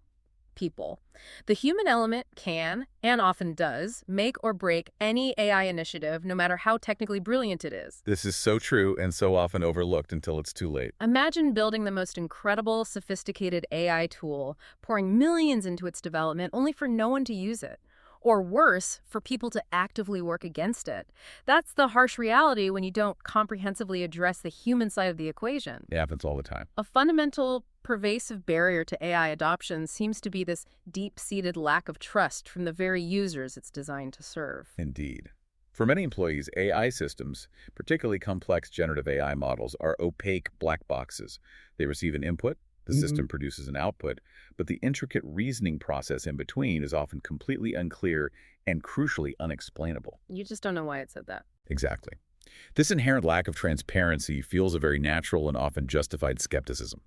people. The human element can, and often does, make or break any AI initiative, no matter how technically brilliant it is.
This is so true and so often overlooked until it's too late.
Imagine building the most incredible, sophisticated AI tool, pouring millions into its development, only for no one to use it. or worse, for people to actively work against it. That's the harsh reality when you don't comprehensively address the human side of the equation.
It happens all the time.
A fundamental, pervasive barrier to AI adoption seems to be this deep-seated lack of trust from the very users it's designed to serve.
Indeed. For many employees, AI systems, particularly complex generative AI models, are opaque black boxes. They receive an input, the system produces an output, but the intricate reasoning process in between is often completely unclear and crucially unexplainable.
You just don't know why it said that.
Exactly. This inherent lack of transparency fuels a very natural and often justified skepticism.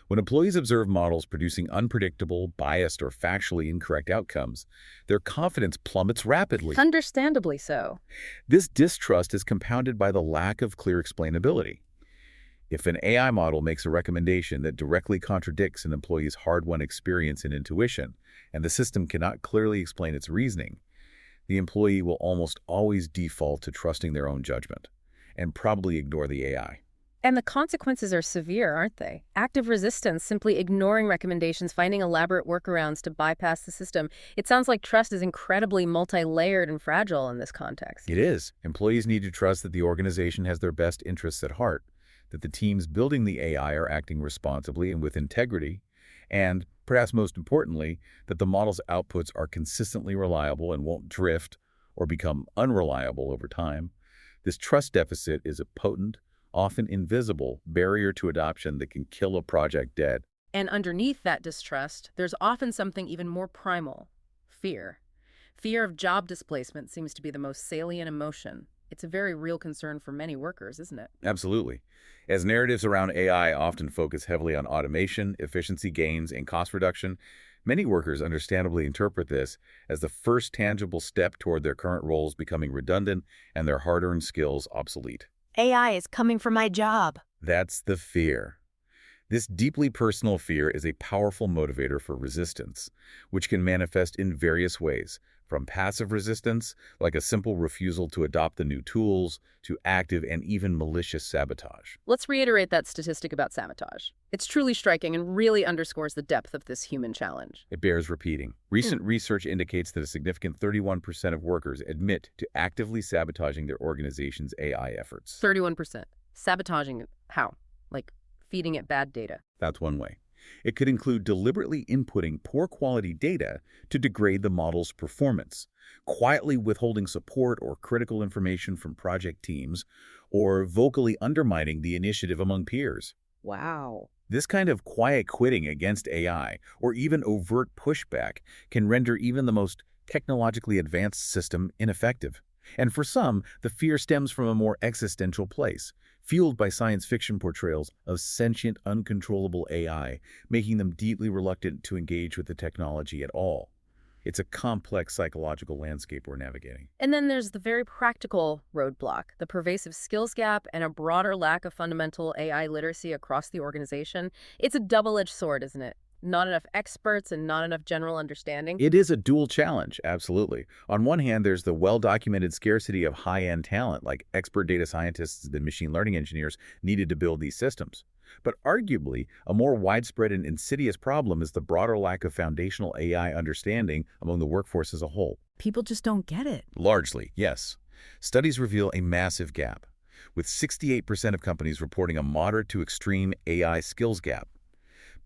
When employees observe models producing unpredictable, biased, or factually incorrect outcomes, their confidence plummets rapidly.
Understandably so.
This distrust is compounded by the lack of clear explainability. If an AI model makes a recommendation that directly contradicts an employee's hard-won experience and intuition, and the system cannot clearly explain its reasoning, the employee will almost always default to trusting their own judgment and probably ignore the AI.
And the consequences are severe, aren't they? Active resistance, simply ignoring recommendations, finding elaborate workarounds to bypass the system. It sounds like trust is incredibly multi-layered and fragile in this context.
It is. Employees need to trust that the organization has their best interests at heart, that the teams building the AI are acting responsibly and with integrity, and, perhaps most importantly, that the model's outputs are consistently reliable and won't drift or become unreliable over time. This trust deficit is a potent, often invisible, barrier to adoption that can kill a project dead.
And underneath that distrust, there's often something even more primal: fear. Fear of job displacement seems to be the most salient emotion. It's a very real concern for many workers, isn't it?
Absolutely. As narratives around AI often focus heavily on automation, efficiency gains, and cost reduction, many workers understandably interpret this as the first tangible step toward their current roles becoming redundant and their hard-earned skills obsolete.
AI is coming for my job.
That's the fear. This deeply personal fear is a powerful motivator for resistance, which can manifest in various ways, from passive resistance, like a simple refusal to adopt the new tools, to active and even malicious sabotage.
Let's reiterate that statistic about sabotage. It's truly striking and really underscores the depth of this human challenge.
It bears repeating. Recent research indicates that a significant 31% of workers admit to actively sabotaging their organization's AI efforts.
31%. Sabotaging how? Like feeding it bad data.
That's one way. It could include deliberately inputting poor quality data to degrade the model's performance, quietly withholding support or critical information from project teams, or vocally undermining the initiative among peers.
Wow.
This kind of quiet quitting against AI, or even overt pushback, can render even the most technologically advanced system ineffective. And for some, the fear stems from a more existential place, fueled by science fiction portrayals of sentient, uncontrollable AI, making them deeply reluctant to engage with the technology at all. It's a complex psychological landscape we're navigating.
And then there's the very practical roadblock, the pervasive skills gap and a broader lack of fundamental AI literacy across the organization. It's a double-edged sword, isn't it? Not enough experts and not enough general understanding.
It is a dual challenge, absolutely. On one hand, there's the well-documented scarcity of high-end talent, like expert data scientists and machine learning engineers needed to build these systems. But arguably, a more widespread and insidious problem is the broader lack of foundational AI understanding among the workforce as a whole.
People just don't get it.
Largely, yes. Studies reveal a massive gap, with 68% of companies reporting a moderate to extreme AI skills gap.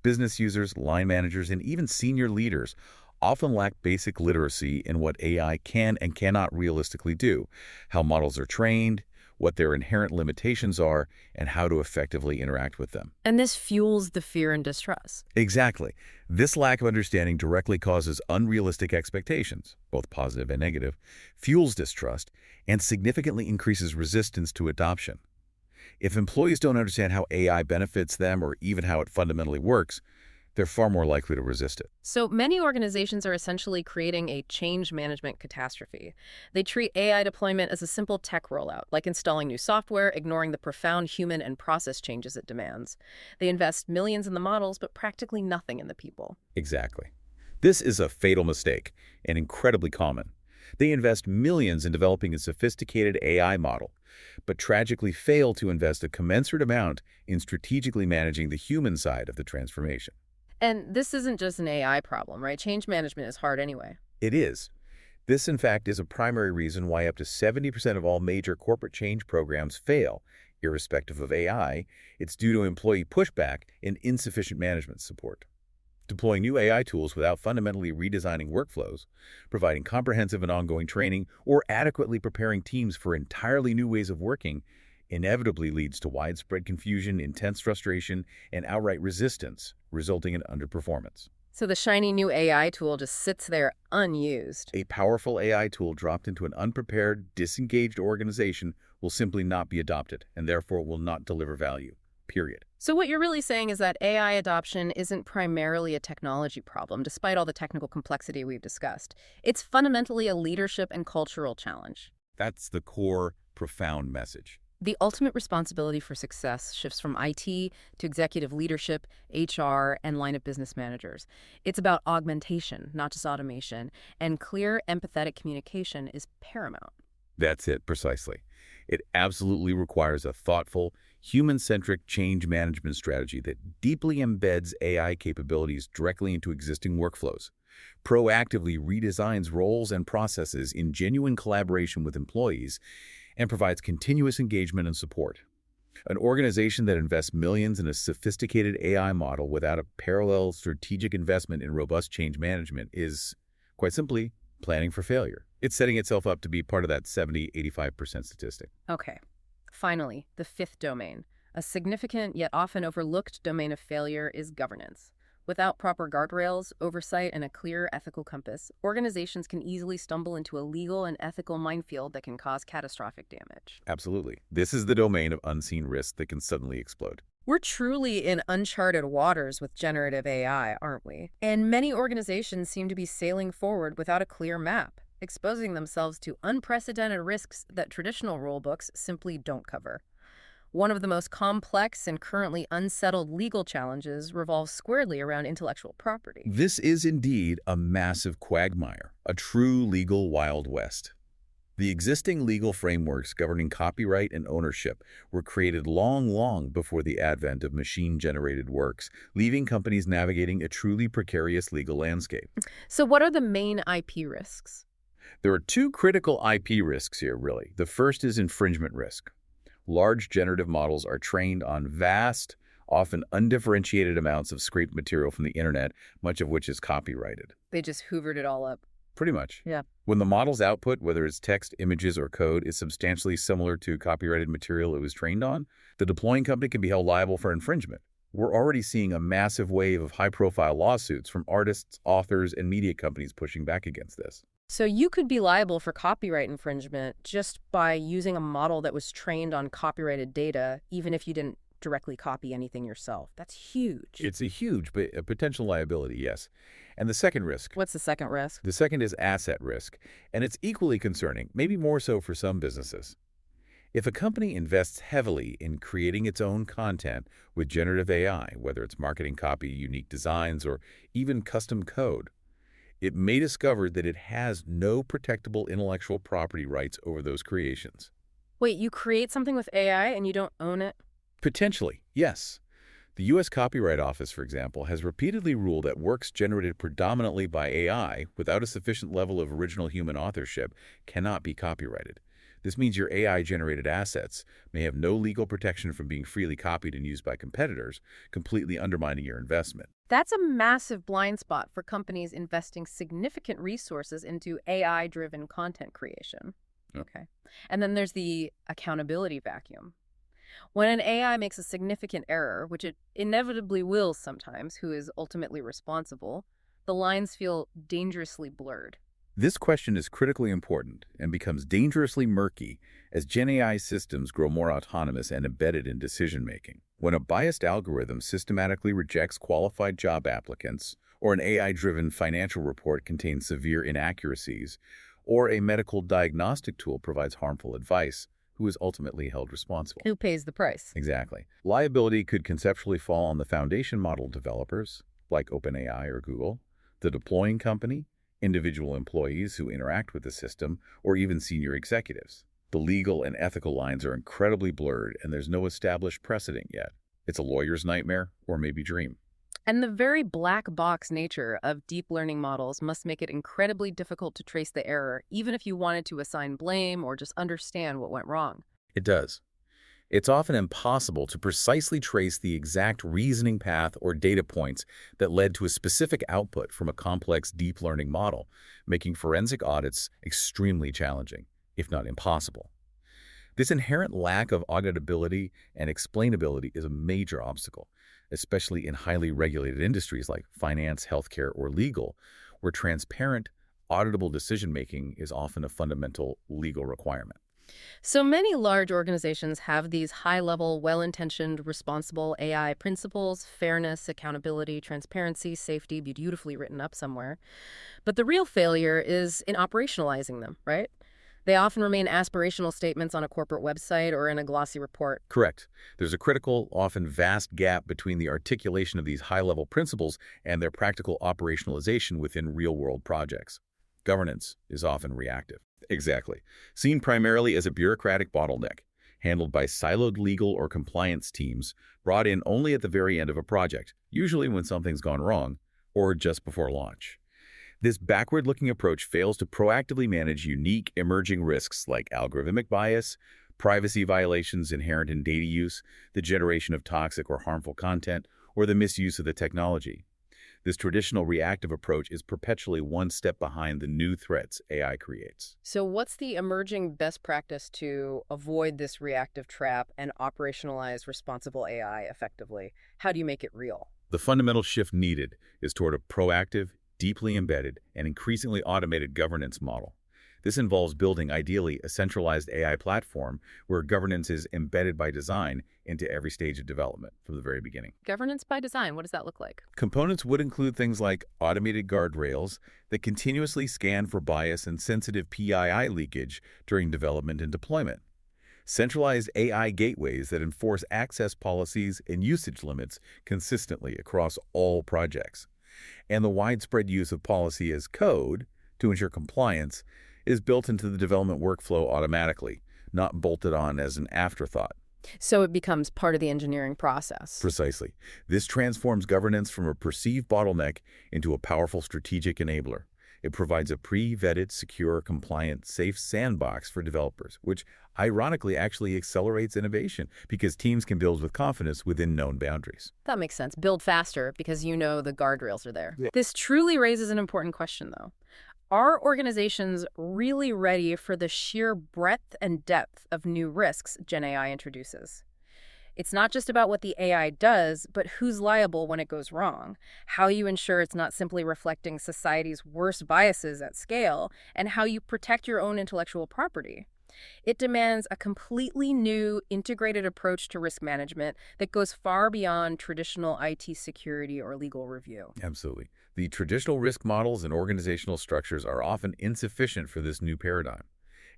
Business users, line managers, and even senior leaders often lack basic literacy in what AI can and cannot realistically do, how models are trained, what their inherent limitations are, and how to effectively interact with them.
And this fuels the fear and distrust.
Exactly. This lack of understanding directly causes unrealistic expectations, both positive and negative, fuels distrust, and significantly increases resistance to adoption. If employees don't understand how AI benefits them or even how it fundamentally works, they're far more likely to resist it.
So many organizations are essentially creating a change management catastrophe. They treat AI deployment as a simple tech rollout, like installing new software, ignoring the profound human and process changes it demands. They invest millions in the models, but practically nothing in the people.
Exactly. This is a fatal mistake and incredibly common. They invest millions in developing a sophisticated AI model, but tragically fail to invest a commensurate amount in strategically managing the human side of the transformation.
And this isn't just an AI problem, right? Change management is hard anyway.
It is. This, in fact, is a primary reason why up to 70% of all major corporate change programs fail, irrespective of AI. It's due to employee pushback and insufficient management support. Deploying new AI tools without fundamentally redesigning workflows, providing comprehensive and ongoing training, or adequately preparing teams for entirely new ways of working inevitably leads to widespread confusion, intense frustration, and outright resistance, resulting in underperformance.
So the shiny new AI tool just sits there unused.
A powerful AI tool dropped into an unprepared, disengaged organization will simply not be adopted, and therefore will not deliver value, period.
So what you're really saying is that AI adoption isn't primarily a technology problem, despite all the technical complexity we've discussed. It's fundamentally a leadership and cultural challenge.
That's the core, profound message.
The ultimate responsibility for success shifts from IT to executive leadership, HR, and line of business managers. It's about augmentation, not just automation, and clear, empathetic communication is paramount.
That's it, precisely. It absolutely requires a thoughtful, human-centric change management strategy that deeply embeds AI capabilities directly into existing workflows, proactively redesigns roles and processes in genuine collaboration with employees, and provides continuous engagement and support. An organization that invests millions in a sophisticated AI model without a parallel strategic investment in robust change management is, quite simply, planning for failure. It's setting itself up to be part of that 70–85% statistic.
Okay. Finally, the fifth domain. A significant yet often overlooked domain of failure is governance. Without proper guardrails, oversight, and a clear ethical compass, organizations can easily stumble into a legal and ethical minefield that can cause catastrophic damage.
Absolutely. This is the domain of unseen risk that can suddenly explode.
We're truly in uncharted waters with generative AI, aren't we? And many organizations seem to be sailing forward without a clear map, exposing themselves to unprecedented risks that traditional rulebooks simply don't cover. One of the most complex and currently unsettled legal challenges revolves squarely around intellectual property.
This is indeed a massive quagmire, a true legal Wild West. The existing legal frameworks governing copyright and ownership were created long before the advent of machine-generated works, leaving companies navigating a truly precarious legal landscape.
So what are the main IP risks?
There are two critical IP risks here, really. The first is infringement risk. Large generative models are trained on vast, often undifferentiated amounts of scraped material from the internet, much of which is copyrighted.
They just hoovered it all up.
Pretty much.
Yeah.
When the model's output, whether it's text, images, or code, is substantially similar to copyrighted material it was trained on, the deploying company can be held liable for infringement. We're already seeing a massive wave of high-profile lawsuits from artists, authors, and media companies pushing back against this.
So you could be liable for copyright infringement just by using a model that was trained on copyrighted data, even if you didn't directly copy anything yourself. That's huge.
It's a huge potential liability, yes. And the second risk.
What's the second risk?
The second is asset risk, and it's equally concerning, maybe more so for some businesses. If a company invests heavily in creating its own content with generative AI, whether it's marketing copy, unique designs, or even custom code, it may discover that it has no protectable intellectual property rights over those creations.
Wait, you create something with AI and you don't own it?
Potentially, yes. The U.S. Copyright Office, for example, has repeatedly ruled that works generated predominantly by AI without a sufficient level of original human authorship cannot be copyrighted. This means your AI-generated assets may have no legal protection from being freely copied and used by competitors, completely undermining your investment.
That's a massive blind spot for companies investing significant resources into AI-driven content creation.
Yep.
Okay. And then there's the accountability vacuum. When an AI makes a significant error, which it inevitably will sometimes, who is ultimately responsible, the lines feel dangerously blurred.
This question is critically important and becomes dangerously murky as GenAI systems grow more autonomous and embedded in decision-making. When a biased algorithm systematically rejects qualified job applicants, or an AI-driven financial report contains severe inaccuracies, or a medical diagnostic tool provides harmful advice, who is ultimately held responsible?
Who pays the price?
Exactly. Liability could conceptually fall on the foundation model developers, like OpenAI or Google, the deploying company, individual employees who interact with the system, or even senior executives. The legal and ethical lines are incredibly blurred, and there's no established precedent yet. It's a lawyer's nightmare, or maybe dream.
And the very black box nature of deep learning models must make it incredibly difficult to trace the error, even if you wanted to assign blame or just understand what went wrong.
It does. It's often impossible to precisely trace the exact reasoning path or data points that led to a specific output from a complex deep learning model, making forensic audits extremely challenging, if not impossible. This inherent lack of auditability and explainability is a major obstacle, especially in highly regulated industries like finance, healthcare, or legal, where transparent, auditable decision-making is often a fundamental legal requirement.
So many large organizations have these high-level, well-intentioned, responsible AI principles: fairness, accountability, transparency, safety, beautifully written up somewhere. But the real failure is in operationalizing them, right? They often remain aspirational statements on a corporate website or in a glossy report.
Correct. There's a critical, often vast gap between the articulation of these high-level principles and their practical operationalization within real-world projects. Governance is often reactive. Exactly. Seen primarily as a bureaucratic bottleneck, handled by siloed legal or compliance teams, brought in only at the very end of a project, usually when something's gone wrong, or just before launch. This backward-looking approach fails to proactively manage unique emerging risks like algorithmic bias, privacy violations inherent in data use, the generation of toxic or harmful content, or the misuse of the technology. This traditional reactive approach is perpetually one step behind the new threats AI creates.
So what's the emerging best practice to avoid this reactive trap and operationalize responsible AI effectively? How do you make it real?
The fundamental shift needed is toward a proactive, deeply embedded, and increasingly automated governance model. This involves building, ideally, a centralized AI platform where governance is embedded by design into every stage of development from the very beginning.
Governance by design, what does that look like?
Components would include things like automated guardrails that continuously scan for bias and sensitive PII leakage during development and deployment, centralized AI gateways that enforce access policies and usage limits consistently across all projects, and the widespread use of policy as code to ensure compliance is built into the development workflow automatically, not bolted on as an afterthought.
So it becomes part of the engineering process.
Precisely. This transforms governance from a perceived bottleneck into a powerful strategic enabler. It provides a pre-vetted, secure, compliant, safe sandbox for developers, which ironically actually accelerates innovation because teams can build with confidence within known boundaries.
That makes sense. Build faster because you know the guardrails are there.
Yeah.
This truly raises an important question, though. Are organizations really ready for the sheer breadth and depth of new risks GenAI introduces? It's not just about what the AI does, but who's liable when it goes wrong, how you ensure it's not simply reflecting society's worst biases at scale, and how you protect your own intellectual property. It demands a completely new, integrated approach to risk management that goes far beyond traditional IT security or legal review.
Absolutely. The traditional risk models and organizational structures are often insufficient for this new paradigm.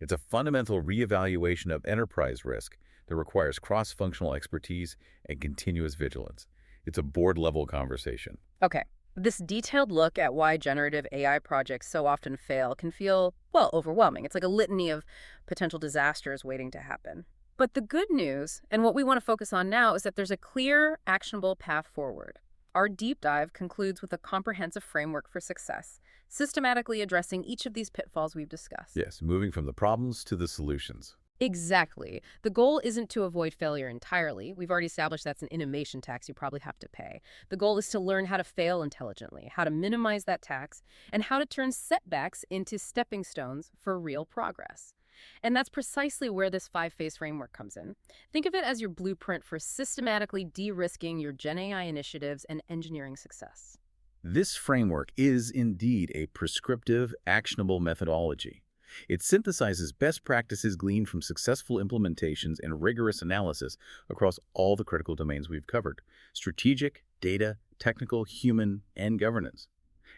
It's a fundamental reevaluation of enterprise risk that requires cross-functional expertise and continuous vigilance. It's a board-level conversation.
Okay, this detailed look at why generative AI projects so often fail can feel, well, overwhelming. It's like a litany of potential disasters waiting to happen. But the good news, and what we want to focus on now, is that there's a clear, actionable path forward. Our deep dive concludes with a comprehensive framework for success, systematically addressing each of these pitfalls we've discussed.
Yes, moving from the problems to the solutions.
Exactly. The goal isn't to avoid failure entirely. We've already established that's an innovation tax you probably have to pay. The goal is to learn how to fail intelligently, how to minimize that tax, and how to turn setbacks into stepping stones for real progress. And that's precisely where this 5-phase framework comes in. Think of it as your blueprint for systematically de-risking your GenAI initiatives and engineering success.
This framework is indeed a prescriptive, actionable methodology. It synthesizes best practices gleaned from successful implementations and rigorous analysis across all the critical domains we've covered: strategic, data, technical, human, and governance.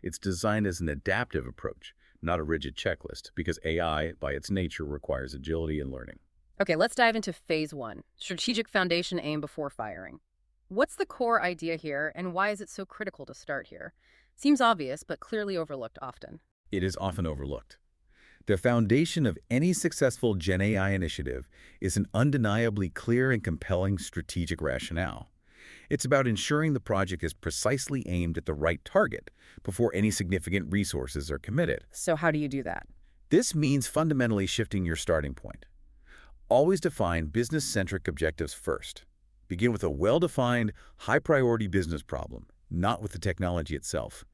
It's designed as an adaptive approach, not a rigid checklist, because AI, by its nature, requires agility and learning.
Okay, let's dive into phase 1, strategic foundation aim before firing. What's the core idea here, and why is it so critical to start here? Seems obvious, but clearly overlooked often.
It is often overlooked. The foundation of any successful GenAI initiative is an undeniably clear and compelling strategic rationale. It's about ensuring the project is precisely aimed at the right target before any significant resources are committed.
So how do you do that?
This means fundamentally shifting your starting point. Always define business-centric objectives first. Begin with a well-defined, high-priority business problem, not with the technology itself.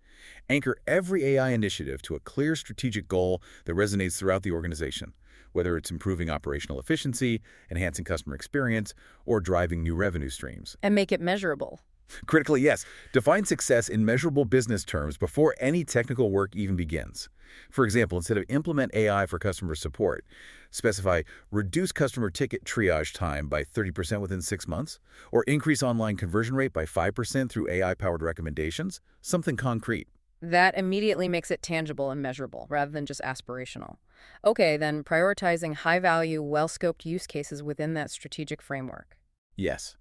Anchor every AI initiative to a clear strategic goal that resonates throughout the organization, whether it's improving operational efficiency, enhancing customer experience, or driving new revenue streams.
And make it measurable.
Critically, yes, define success in measurable business terms before any technical work even begins. For example, instead of implement AI for customer support, specify reduce customer ticket triage time by 30% within 6 months, or increase online conversion rate by 5% through AI-powered recommendations, something concrete.
That immediately makes it tangible and measurable, rather than just aspirational. Okay, then prioritizing high-value, well-scoped use cases within that strategic framework.
Yes.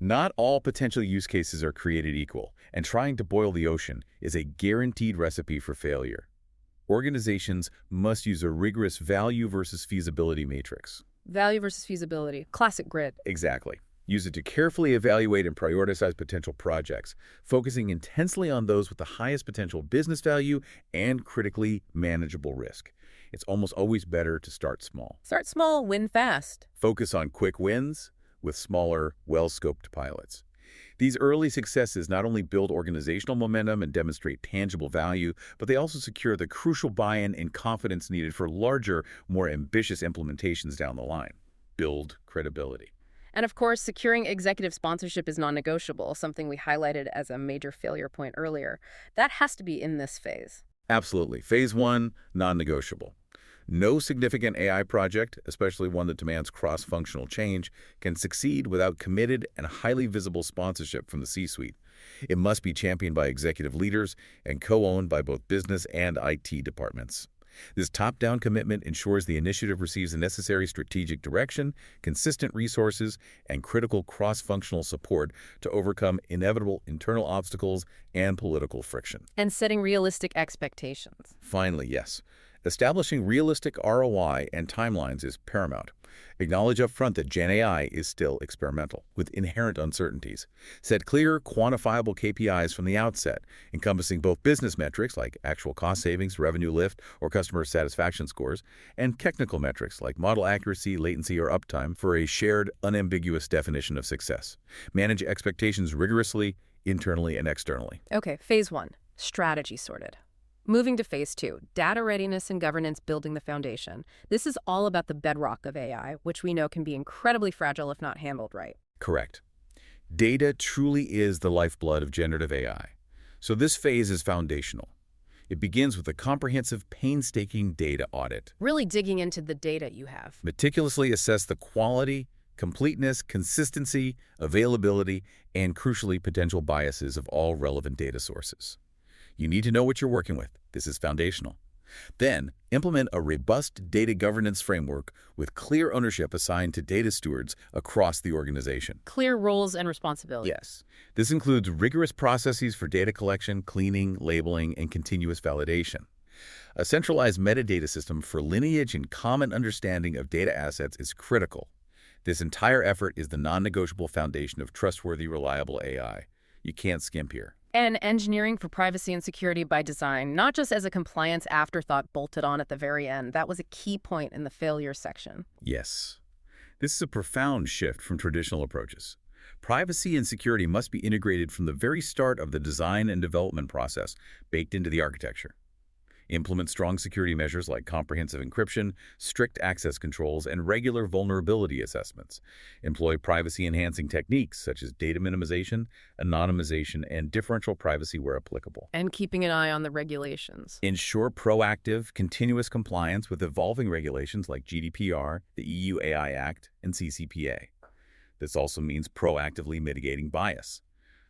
Not all potential use cases are created equal, and trying to boil the ocean is a guaranteed recipe for failure. Organizations must use a rigorous value versus feasibility matrix.
Value versus feasibility. Classic grid.
Exactly. Use it to carefully evaluate and prioritize potential projects, focusing intensely on those with the highest potential business value and critically manageable risk. It's almost always better to start small.
Start small, win fast.
Focus on quick wins with smaller, well-scoped pilots. These early successes not only build organizational momentum and demonstrate tangible value, but they also secure the crucial buy-in and confidence needed for larger, more ambitious implementations down the line. Build credibility.
And of course, securing executive sponsorship is non-negotiable, something we highlighted as a major failure point earlier. That has to be in this phase.
Absolutely. Phase 1, non-negotiable. No significant AI project, especially one that demands cross-functional change, can succeed without committed and highly visible sponsorship from the C-suite. It must be championed by executive leaders and co-owned by both business and IT departments. This top-down commitment ensures the initiative receives the necessary strategic direction, consistent resources, and critical cross-functional support to overcome inevitable internal obstacles and political friction.
And setting realistic expectations.
Finally, yes. Establishing realistic ROI and timelines is paramount. Acknowledge upfront that GenAI is still experimental, with inherent uncertainties. Set clear, quantifiable KPIs from the outset, encompassing both business metrics like actual cost savings, revenue lift, or customer satisfaction scores, and technical metrics like model accuracy, latency, or uptime for a shared, unambiguous definition of success. Manage expectations rigorously, internally and externally.
Okay, phase 1, strategy sorted. Moving to phase 2, data readiness and governance building the foundation. This is all about the bedrock of AI, which we know can be incredibly fragile if not handled right.
Correct. Data truly is the lifeblood of generative AI. So this phase is foundational. It begins with a comprehensive, painstaking data audit.
Really digging into the data you have.
Meticulously assess the quality, completeness, consistency, availability, and crucially, potential biases of all relevant data sources. You need to know what you're working with. This is foundational. Then, implement a robust data governance framework with clear ownership assigned to data stewards across the organization.
Clear roles and responsibilities.
Yes. This includes rigorous processes for data collection, cleaning, labeling, and continuous validation. A centralized metadata system for lineage and common understanding of data assets is critical. This entire effort is the non-negotiable foundation of trustworthy, reliable AI. You can't skimp here.
And engineering for privacy and security by design, not just as a compliance afterthought bolted on at the very end. That was a key point in the failure section.
Yes. This is a profound shift from traditional approaches. Privacy and security must be integrated from the very start of the design and development process, baked into the architecture. Implement strong security measures like comprehensive encryption, strict access controls, and regular vulnerability assessments. Employ privacy-enhancing techniques such as data minimization, anonymization, and differential privacy where applicable.
And keeping an eye on the regulations.
Ensure proactive, continuous compliance with evolving regulations like GDPR, the EU AI Act, and CCPA. This also means proactively mitigating bias.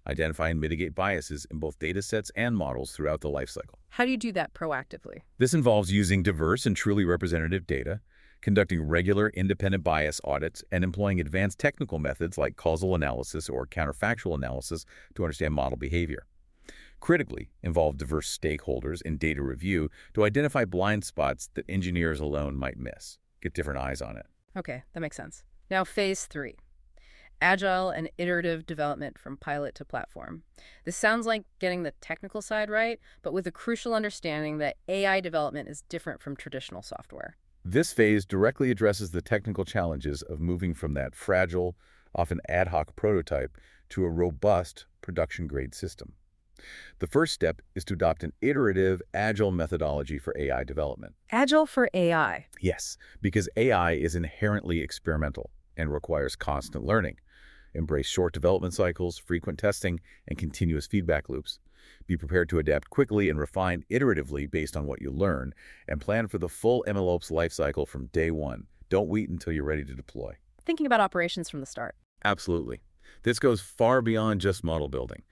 Identify and mitigate biases in both data sets and models throughout the lifecycle.
How do you do that proactively?
This involves using diverse and truly representative data, conducting regular independent bias audits, and employing advanced technical methods like causal analysis or counterfactual analysis to understand model behavior. Critically, involve diverse stakeholders in data review to identify blind spots that engineers alone might miss. Get different eyes on it.
Okay, that makes sense. Now, phase 3. agile and iterative development from pilot to platform. This sounds like getting the technical side right, but with a crucial understanding that AI development is different from traditional software.
This phase directly addresses the technical challenges of moving from that fragile, often ad hoc prototype to a robust, production-grade system. The first step is to adopt an iterative, agile methodology for AI development.
Agile for AI.
Yes, because AI is inherently experimental and requires constant learning. Embrace short development cycles, frequent testing, and continuous feedback loops. Be prepared to adapt quickly and refine iteratively based on what you learn, and plan for the full MLOps lifecycle from day one. Don't wait until you're ready to deploy.
Thinking about operations from the start.
Absolutely. This goes far beyond just model building.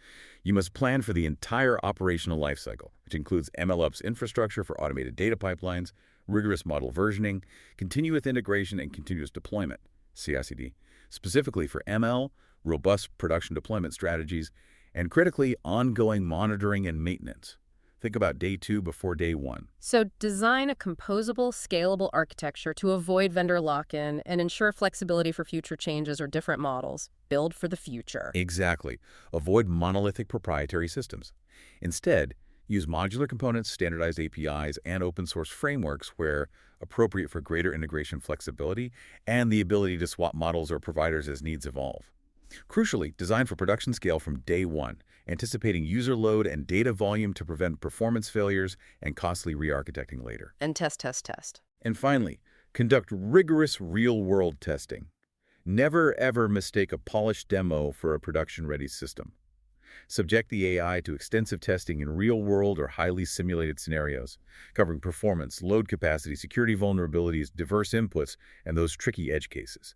You must plan for the entire operational lifecycle, which includes MLOps infrastructure for automated data pipelines, rigorous model versioning, continuous integration, and continuous deployment, CI/CD, specifically for ML, robust production deployment strategies, and critically, ongoing monitoring and maintenance. Think about day 2 before day 1.
So design a composable, scalable architecture to avoid vendor lock-in and ensure flexibility for future changes or different models. Build for the future.
Exactly. Avoid monolithic proprietary systems. Instead, use modular components, standardized APIs, and open-source frameworks where appropriate for greater integration flexibility and the ability to swap models or providers as needs evolve. Crucially, design for production scale from day 1, anticipating user load and data volume to prevent performance failures and costly re-architecting later.
And test.
And finally, conduct rigorous real-world testing. Never, ever mistake a polished demo for a production-ready system. Subject the AI to extensive testing in real-world or highly simulated scenarios, covering performance, load capacity, security vulnerabilities, diverse inputs, and those tricky edge cases.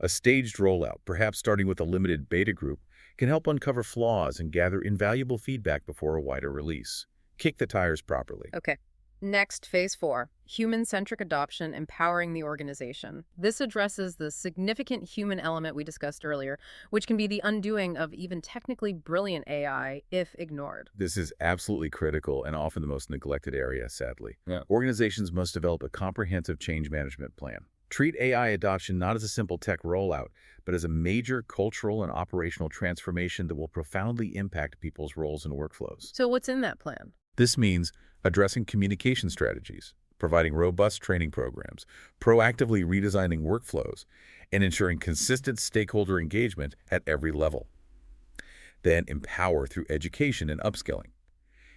A staged rollout, perhaps starting with a limited beta group, can help uncover flaws and gather invaluable feedback before a wider release. Kick the tires properly.
Okay. Next, phase 4, human-centric adoption, empowering the organization. This addresses the significant human element we discussed earlier, which can be the undoing of even technically brilliant AI if ignored.
This is absolutely critical and often the most neglected area, sadly.
Yeah.
Organizations must develop a comprehensive change management plan. Treat AI adoption not as a simple tech rollout, but as a major cultural and operational transformation that will profoundly impact people's roles and workflows.
So what's in that plan?
This means addressing communication strategies, providing robust training programs, proactively redesigning workflows, and ensuring consistent stakeholder engagement at every level. Then empower through education and upskilling.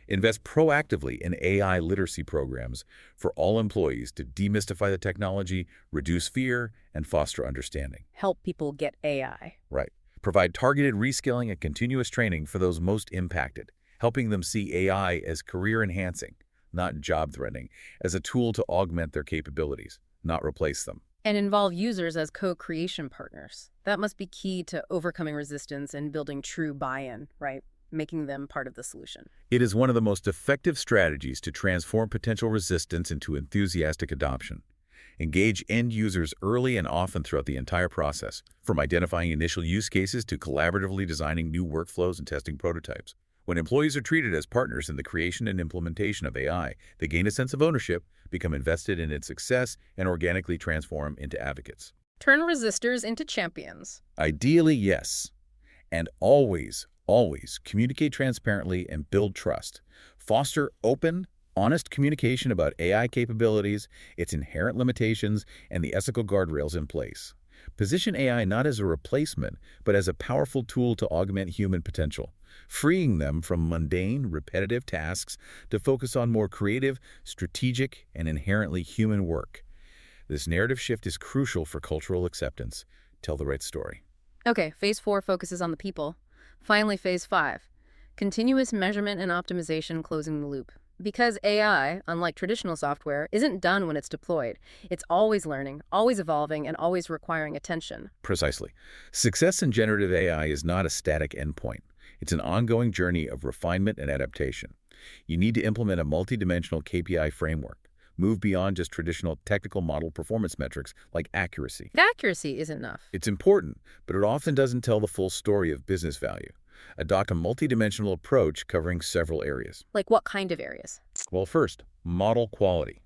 Invest proactively in AI literacy programs for all employees to demystify the technology, reduce fear, and foster understanding.
Help people get AI.
Right. Provide targeted reskilling and continuous training for those most impacted, helping them see AI as career-enhancing, not job-threatening, as a tool to augment their capabilities, not replace them.
And involve users as co-creation partners. That must be key to overcoming resistance and building true buy-in, right? Making them part of the solution.
It is one of the most effective strategies to transform potential resistance into enthusiastic adoption. Engage end users early and often throughout the entire process, from identifying initial use cases to collaboratively designing new workflows and testing prototypes. When employees are treated as partners in the creation and implementation of AI, they gain a sense of ownership, become invested in its success, and organically transform into advocates.
Turn resistors into champions.
Ideally, yes. And always communicate transparently and build trust. Foster open, honest communication about AI capabilities, its inherent limitations, and the ethical guardrails in place. Position AI not as a replacement, but as a powerful tool to augment human potential, freeing them from mundane, repetitive tasks to focus on more creative, strategic, and inherently human work. This narrative shift is crucial for cultural acceptance. Tell the right story.
Okay, phase 4 focuses on the people. Finally, phase 5, continuous measurement and optimization, closing the loop. Because AI, unlike traditional software, isn't done when it's deployed. It's always learning, always evolving, and always requiring attention.
Precisely. Success in generative AI is not a static endpoint. It's an ongoing journey of refinement and adaptation. You need to implement a multidimensional KPI framework. Move beyond just traditional technical model performance metrics like accuracy.
Accuracy isn't enough.
It's important, but it often doesn't tell the full story of business value. Adopt a multidimensional approach covering several areas.
Like what kind of areas?
Well, first, model quality.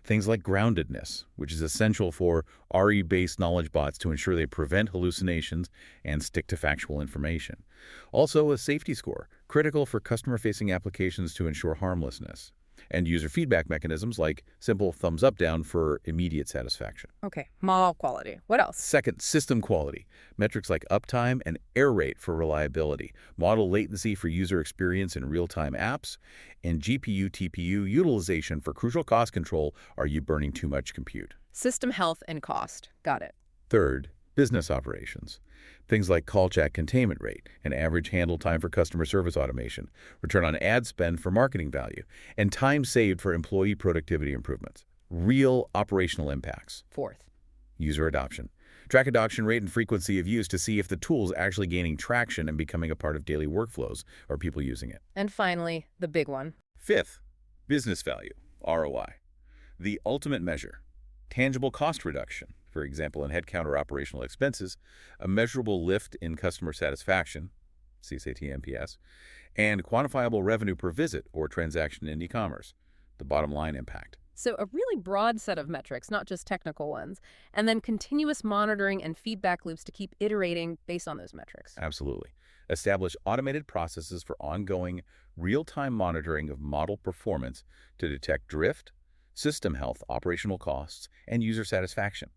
Things like groundedness, which is essential for RE-based knowledge bots to ensure they prevent hallucinations and stick to factual information. Also, a safety score, critical for customer-facing applications to ensure harmlessness. And user feedback mechanisms like simple thumbs up down for immediate satisfaction.
Okay, model quality. What else?
Second, system quality. Metrics like uptime and error rate for reliability, model latency for user experience in real-time apps, and GPU-TPU utilization for crucial cost control. Are you burning too much compute?
System health and cost. Got it.
Third, business operations. Things like call chat containment rate and average handle time for customer service automation, return on ad spend for marketing value, and time saved for employee productivity improvements. Real operational impacts.
Fourth.
User adoption. Track adoption rate and frequency of use to see if the tool is actually gaining traction and becoming a part of daily workflows or people using it.
And finally, the big one.
Fifth, business value, ROI. The ultimate measure. Tangible cost reduction, for example, in headcount or operational expenses, a measurable lift in customer satisfaction, CSAT NPS, and quantifiable revenue per visit or transaction in e-commerce, the bottom line impact.
So a really broad set of metrics, not just technical ones, and then continuous monitoring and feedback loops to keep iterating based on those metrics.
Absolutely. Establish automated processes for ongoing, real-time monitoring of model performance to detect drift, system health, operational costs, and user satisfaction.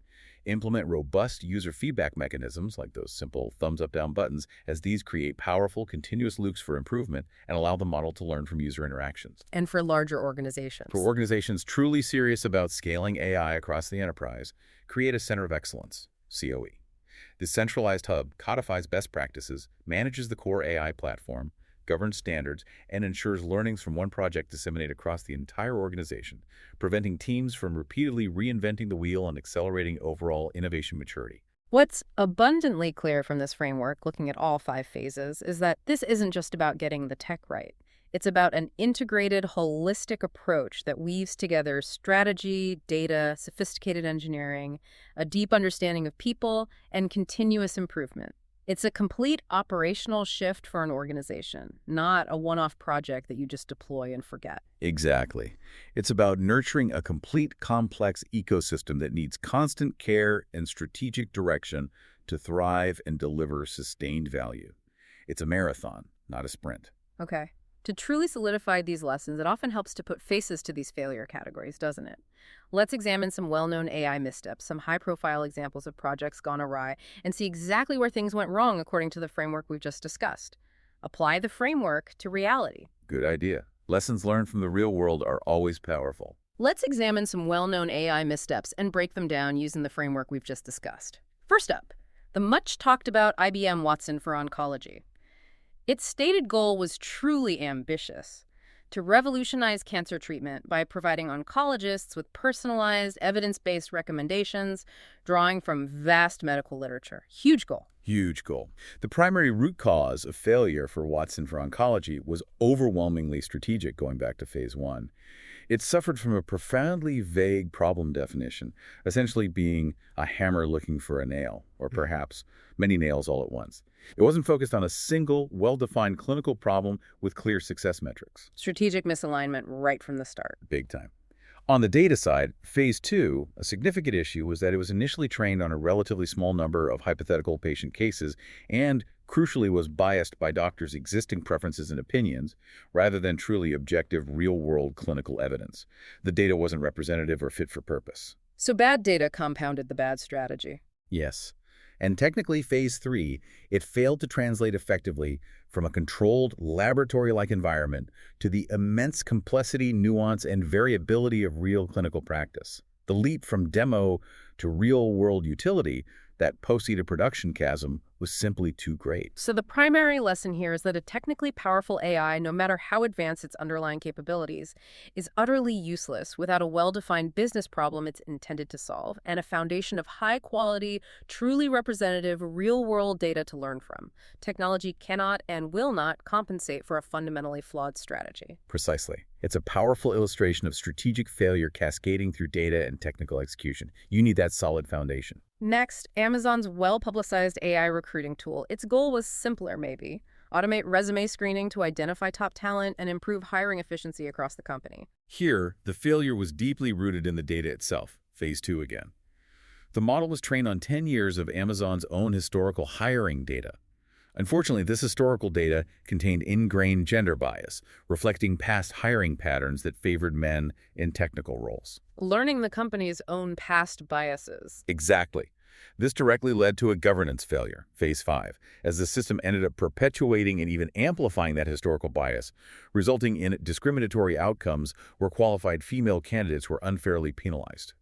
Implement robust user feedback mechanisms like those simple thumbs-up-down buttons, as these create powerful, continuous loops for improvement and allow the model to learn from user interactions.
And for larger organizations.
For organizations truly serious about scaling AI across the enterprise, create a Center of Excellence, COE. This centralized hub codifies best practices, manages the core AI platform, governs standards, and ensures learnings from one project disseminate across the entire organization, preventing teams from repeatedly reinventing the wheel and accelerating overall innovation maturity.
What's abundantly clear from this framework, looking at all 5 phases, is that this isn't just about getting the tech right. It's about an integrated, holistic approach that weaves together strategy, data, sophisticated engineering, a deep understanding of people, and continuous improvement. It's a complete operational shift for an organization, not a one-off project that you just deploy and forget.
Exactly. It's about nurturing a complete, complex ecosystem that needs constant care and strategic direction to thrive and deliver sustained value. It's a marathon, not a sprint.
Okay. To truly solidify these lessons, it often helps to put faces to these failure categories, doesn't it? Let's examine some well-known AI missteps, some high-profile examples of projects gone awry, and see exactly where things went wrong according to the framework we've just discussed. Apply the framework to reality.
Good idea. Lessons learned from the real world are always powerful.
Let's examine some well-known AI missteps and break them down using the framework we've just discussed. First up, the much-talked-about IBM Watson for oncology. Its stated goal was truly ambitious: to revolutionize cancer treatment by providing oncologists with personalized, evidence-based recommendations, drawing from vast medical literature. Huge goal.
Huge goal. The primary root cause of failure for Watson for oncology was overwhelmingly strategic going back to phase 1. It suffered from a profoundly vague problem definition, essentially being a hammer looking for a nail, or perhaps many nails all at once. It wasn't focused on a single, well-defined clinical problem with clear success metrics.
Strategic misalignment right from the start.
Big time. On the data side, phase 2, a significant issue was that it was initially trained on a relatively small number of hypothetical patient cases and, crucially, was biased by doctors' existing preferences and opinions rather than truly objective, real-world clinical evidence. The data wasn't representative or fit for purpose.
So bad data compounded the bad strategy.
Yes. And technically, phase 3, it failed to translate effectively from a controlled, laboratory-like environment to the immense complexity, nuance, and variability of real clinical practice. The leap from demo to real-world utility, that post-EDA production chasm, was simply too great.
So the primary lesson here is that a technically powerful AI, no matter how advanced its underlying capabilities, is utterly useless without a well-defined business problem it's intended to solve and a foundation of high-quality, truly representative, real-world data to learn from. Technology cannot and will not compensate for a fundamentally flawed strategy.
Precisely. It's a powerful illustration of strategic failure cascading through data and technical execution. You need that solid foundation.
Next, Amazon's well-publicized AI recruiting tool. Its goal was simpler, maybe. automate resume screening to identify top talent, and improve hiring efficiency across the company.
Here, the failure was deeply rooted in the data itself, phase 2 again. The model was trained on 10 years of Amazon's own historical hiring data. Unfortunately, this historical data contained ingrained gender bias, reflecting past hiring patterns that favored men in technical roles.
Learning the company's own past biases.
Exactly. This directly led to a governance failure, phase 5, as the system ended up perpetuating and even amplifying that historical bias, resulting in discriminatory outcomes where qualified female candidates were unfairly penalized.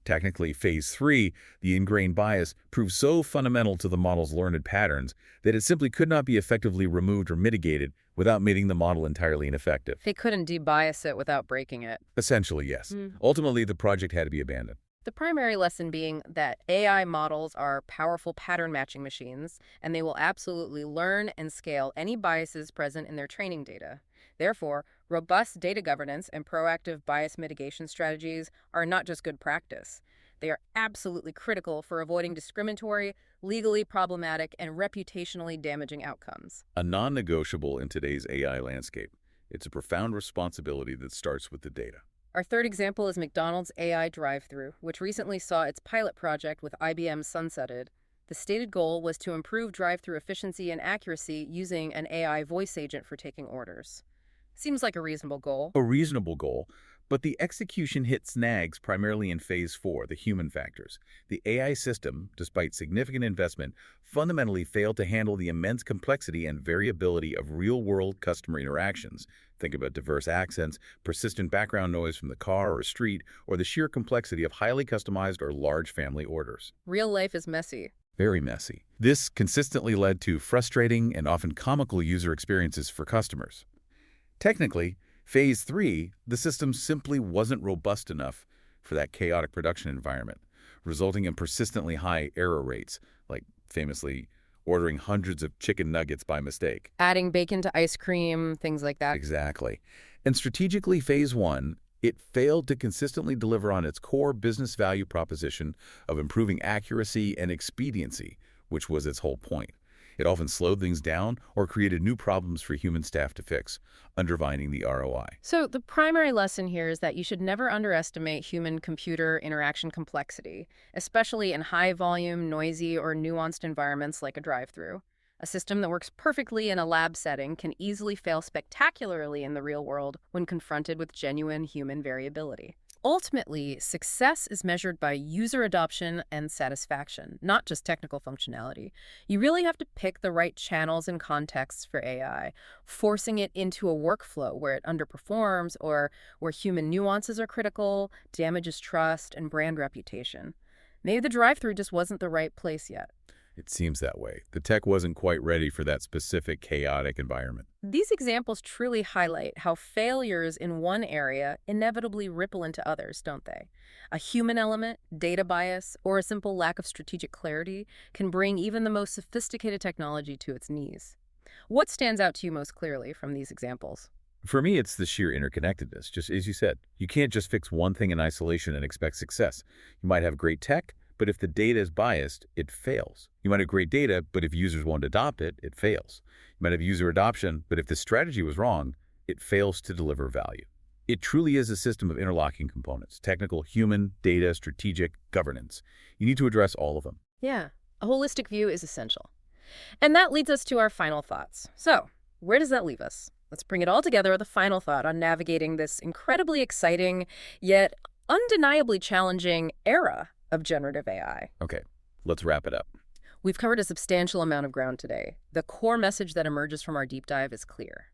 Technically, phase 3, the ingrained bias, proved so fundamental to the model's learned patterns that it simply could not be effectively removed or mitigated without making the model entirely ineffective.
They couldn't debias it without breaking it.
Essentially, yes. Ultimately, the project had to be abandoned.
The primary lesson being that AI models are powerful pattern matching machines, and they will absolutely learn and scale any biases present in their training data. Therefore, robust data governance and proactive bias mitigation strategies are not just good practice. They are absolutely critical for avoiding discriminatory, legally problematic, and reputationally damaging outcomes.
A non-negotiable in today's AI landscape. It's a profound responsibility that starts with the data.
Our third example is McDonald's AI drive-thru, which recently saw its pilot project with IBM sunsetted. The stated goal was to improve drive-thru efficiency and accuracy using an AI voice agent for taking orders. Seems like a reasonable goal.
A reasonable goal, but the execution hit snags primarily in phase 4, the human factors. The AI system, despite significant investment, fundamentally failed to handle the immense complexity and variability of real-world customer interactions. Think about diverse accents, persistent background noise from the car or street, or the sheer complexity of highly customized or large family orders.
Real life is messy.
Very messy. This consistently led to frustrating and often comical user experiences for customers. Technically, phase 3, the system simply wasn't robust enough for that chaotic production environment, resulting in persistently high error rates, like famously ordering hundreds of chicken nuggets by mistake.
Adding bacon to ice cream, things like that.
Exactly. And strategically, phase 1, it failed to consistently deliver on its core business value proposition of improving accuracy and expediency, which was its whole point. It often slowed things down or created new problems for human staff to fix, undermining the ROI.
So the primary lesson here is that you should never underestimate human-computer interaction complexity, especially in high-volume, noisy, or nuanced environments like a drive-thru. A system that works perfectly in a lab setting can easily fail spectacularly in the real world when confronted with genuine human variability. Ultimately, success is measured by user adoption and satisfaction, not just technical functionality. You really have to pick the right channels and contexts for AI, forcing it into a workflow where it underperforms or where human nuances are critical, damages trust, and brand reputation. Maybe the drive-thru just wasn't the right place yet.
It seems that way. The tech wasn't quite ready for that specific chaotic environment.
These examples truly highlight how failures in one area inevitably ripple into others, don't they? A human element, data bias, or a simple lack of strategic clarity can bring even the most sophisticated technology to its knees. What stands out to you most clearly from these examples?
For me, it's the sheer interconnectedness, just as you said. You can't just fix one thing in isolation and expect success. You might have great tech, but if the data is biased, it fails. You might have great data, but if users won't adopt it, it fails. You might have user adoption, but if the strategy was wrong, it fails to deliver value. It truly is a system of interlocking components: technical, human, data, strategic, governance. You need to address all of them.
Yeah, a holistic view is essential. And that leads us to our final thoughts. So, where does that leave us? Let's bring it all together with a final thought on navigating this incredibly exciting, yet undeniably challenging era of generative AI.
Okay, let's wrap it up.
We've covered a substantial amount of ground today. The core message that emerges from our deep dive is clear.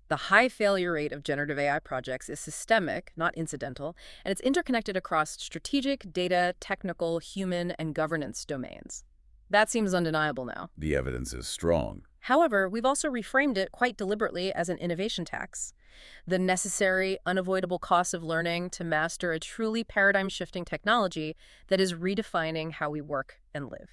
The high failure rate of generative AI projects is systemic, not incidental, and it's interconnected across strategic, data, technical, human, and governance domains. That seems undeniable now.
The evidence is strong.
However, we've also reframed it quite deliberately as an innovation tax. The necessary, unavoidable cost of learning to master a truly paradigm-shifting technology that is redefining how we work and live.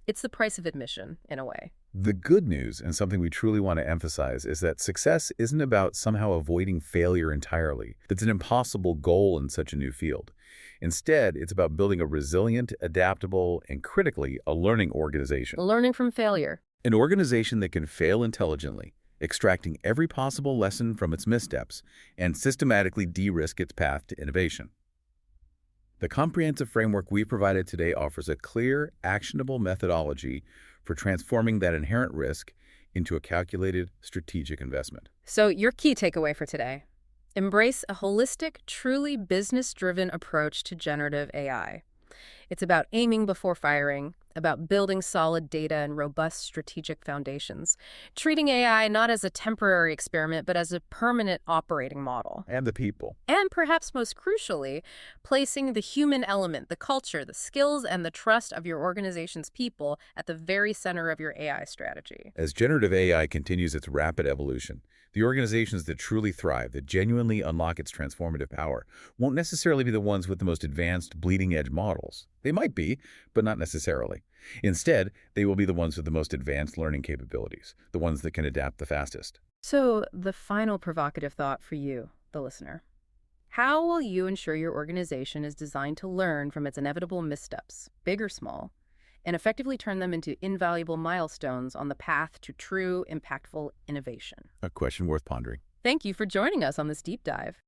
It's the price of admission, in a way.
The good news, and something we truly want to emphasize, is that success isn't about somehow avoiding failure entirely. That's an impossible goal in such a new field. Instead, it's about building a resilient, adaptable, and critically, a learning organization.
Learning from failure.
An organization that can fail intelligently, extracting every possible lesson from its missteps, and systematically de-risk its path to innovation. The comprehensive framework we provided today offers a clear, actionable methodology for transforming that inherent risk into a calculated strategic investment.
So your key takeaway for today: embrace a holistic, truly business-driven approach to generative AI. It's about aiming before firing, about building solid data and robust strategic foundations, treating AI not as a temporary experiment, but as a permanent operating model.
And the people.
And perhaps most crucially, placing the human element, the culture, the skills, and the trust of your organization's people at the very center of your AI strategy.
As generative AI continues its rapid evolution, the organizations that truly thrive, that genuinely unlock its transformative power, won't necessarily be the ones with the most advanced, bleeding-edge models. They might be, but not necessarily. Instead, they will be the ones with the most advanced learning capabilities, the ones that can adapt the fastest.
So, the final provocative thought for you, the listener. How will you ensure your organization is designed to learn from its inevitable missteps, big or small, and effectively turn them into invaluable milestones on the path to true, impactful innovation?
A question worth pondering.
Thank you for joining us on this deep dive.